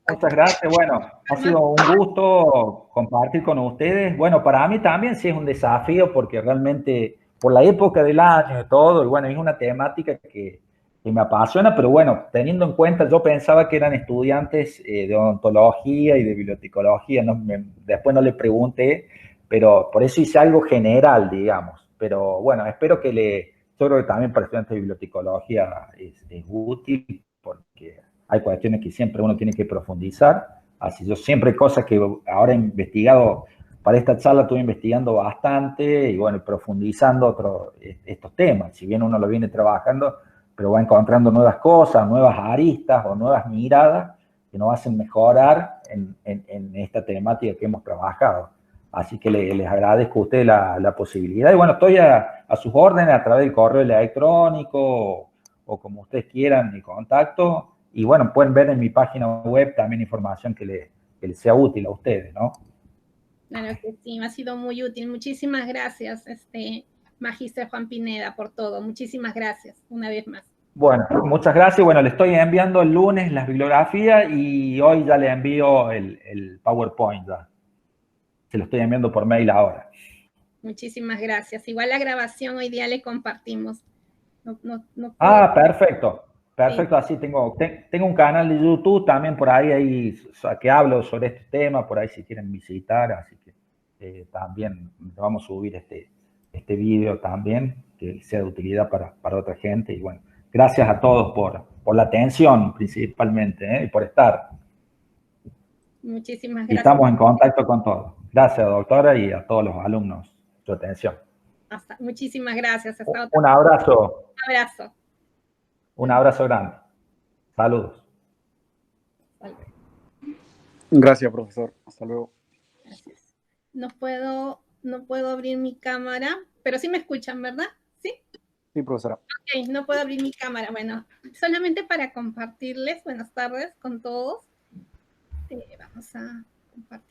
Muchas gracias. Bueno, ha sido un gusto compartir con ustedes. Bueno, para mí también sí es un desafío porque realmente por la época del año y todo, y bueno, es una temática que me apasiona, pero bueno, teniendo en cuenta, yo pensaba que eran estudiantes de odontología y de bibliotecología, después no le pregunté, pero por eso hice algo general, digamos. Pero bueno, espero que yo creo que también para estudiantes de bibliotecología es útil porque hay cuestiones que siempre uno tiene que profundizar. Así yo siempre hay cosas que ahora he investigado, para esta charla estuve investigando bastante y bueno, profundizando estos temas. Si bien uno lo viene trabajando, pero va encontrando nuevas cosas, nuevas aristas o nuevas miradas que nos hacen mejorar en esta temática que hemos trabajado. Así que les agradezco a ustedes la posibilidad. Y bueno, estoy a sus órdenes a través del correo electrónico o como ustedes quieran, mi contacto. Y bueno, pueden ver en mi página web también información que les sea útil a ustedes, ¿no? Claro que sí, me ha sido muy útil. Muchísimas gracias, Magíster Juan Pineda, por todo. Muchísimas gracias, una vez más. Bueno, muchas gracias. Bueno, le estoy enviando el lunes las bibliografías y hoy ya le envío el PowerPoint. Ya. Se lo estoy enviando por mail ahora. Muchísimas gracias. Igual la grabación hoy día le compartimos. Perfecto. Perfecto, sí. Así tengo un canal de YouTube también por ahí que hablo sobre este tema, por ahí si quieren visitar, así que también vamos a subir este video también, que sea de utilidad para otra gente. Y bueno, gracias a todos por la atención principalmente y por estar. Muchísimas gracias. Y estamos en contacto con todos. Gracias, doctora, y a todos los alumnos, su atención. Muchísimas gracias. Un abrazo. Un abrazo. Un abrazo grande. Saludos. Gracias, profesor. Hasta luego. Gracias. No puedo abrir mi cámara. pero sí me escuchan, ¿verdad? ¿Sí? Sí, profesora. Ok, no puedo abrir mi cámara. Bueno, solamente para compartirles, buenas tardes con todos. Vamos a compartir.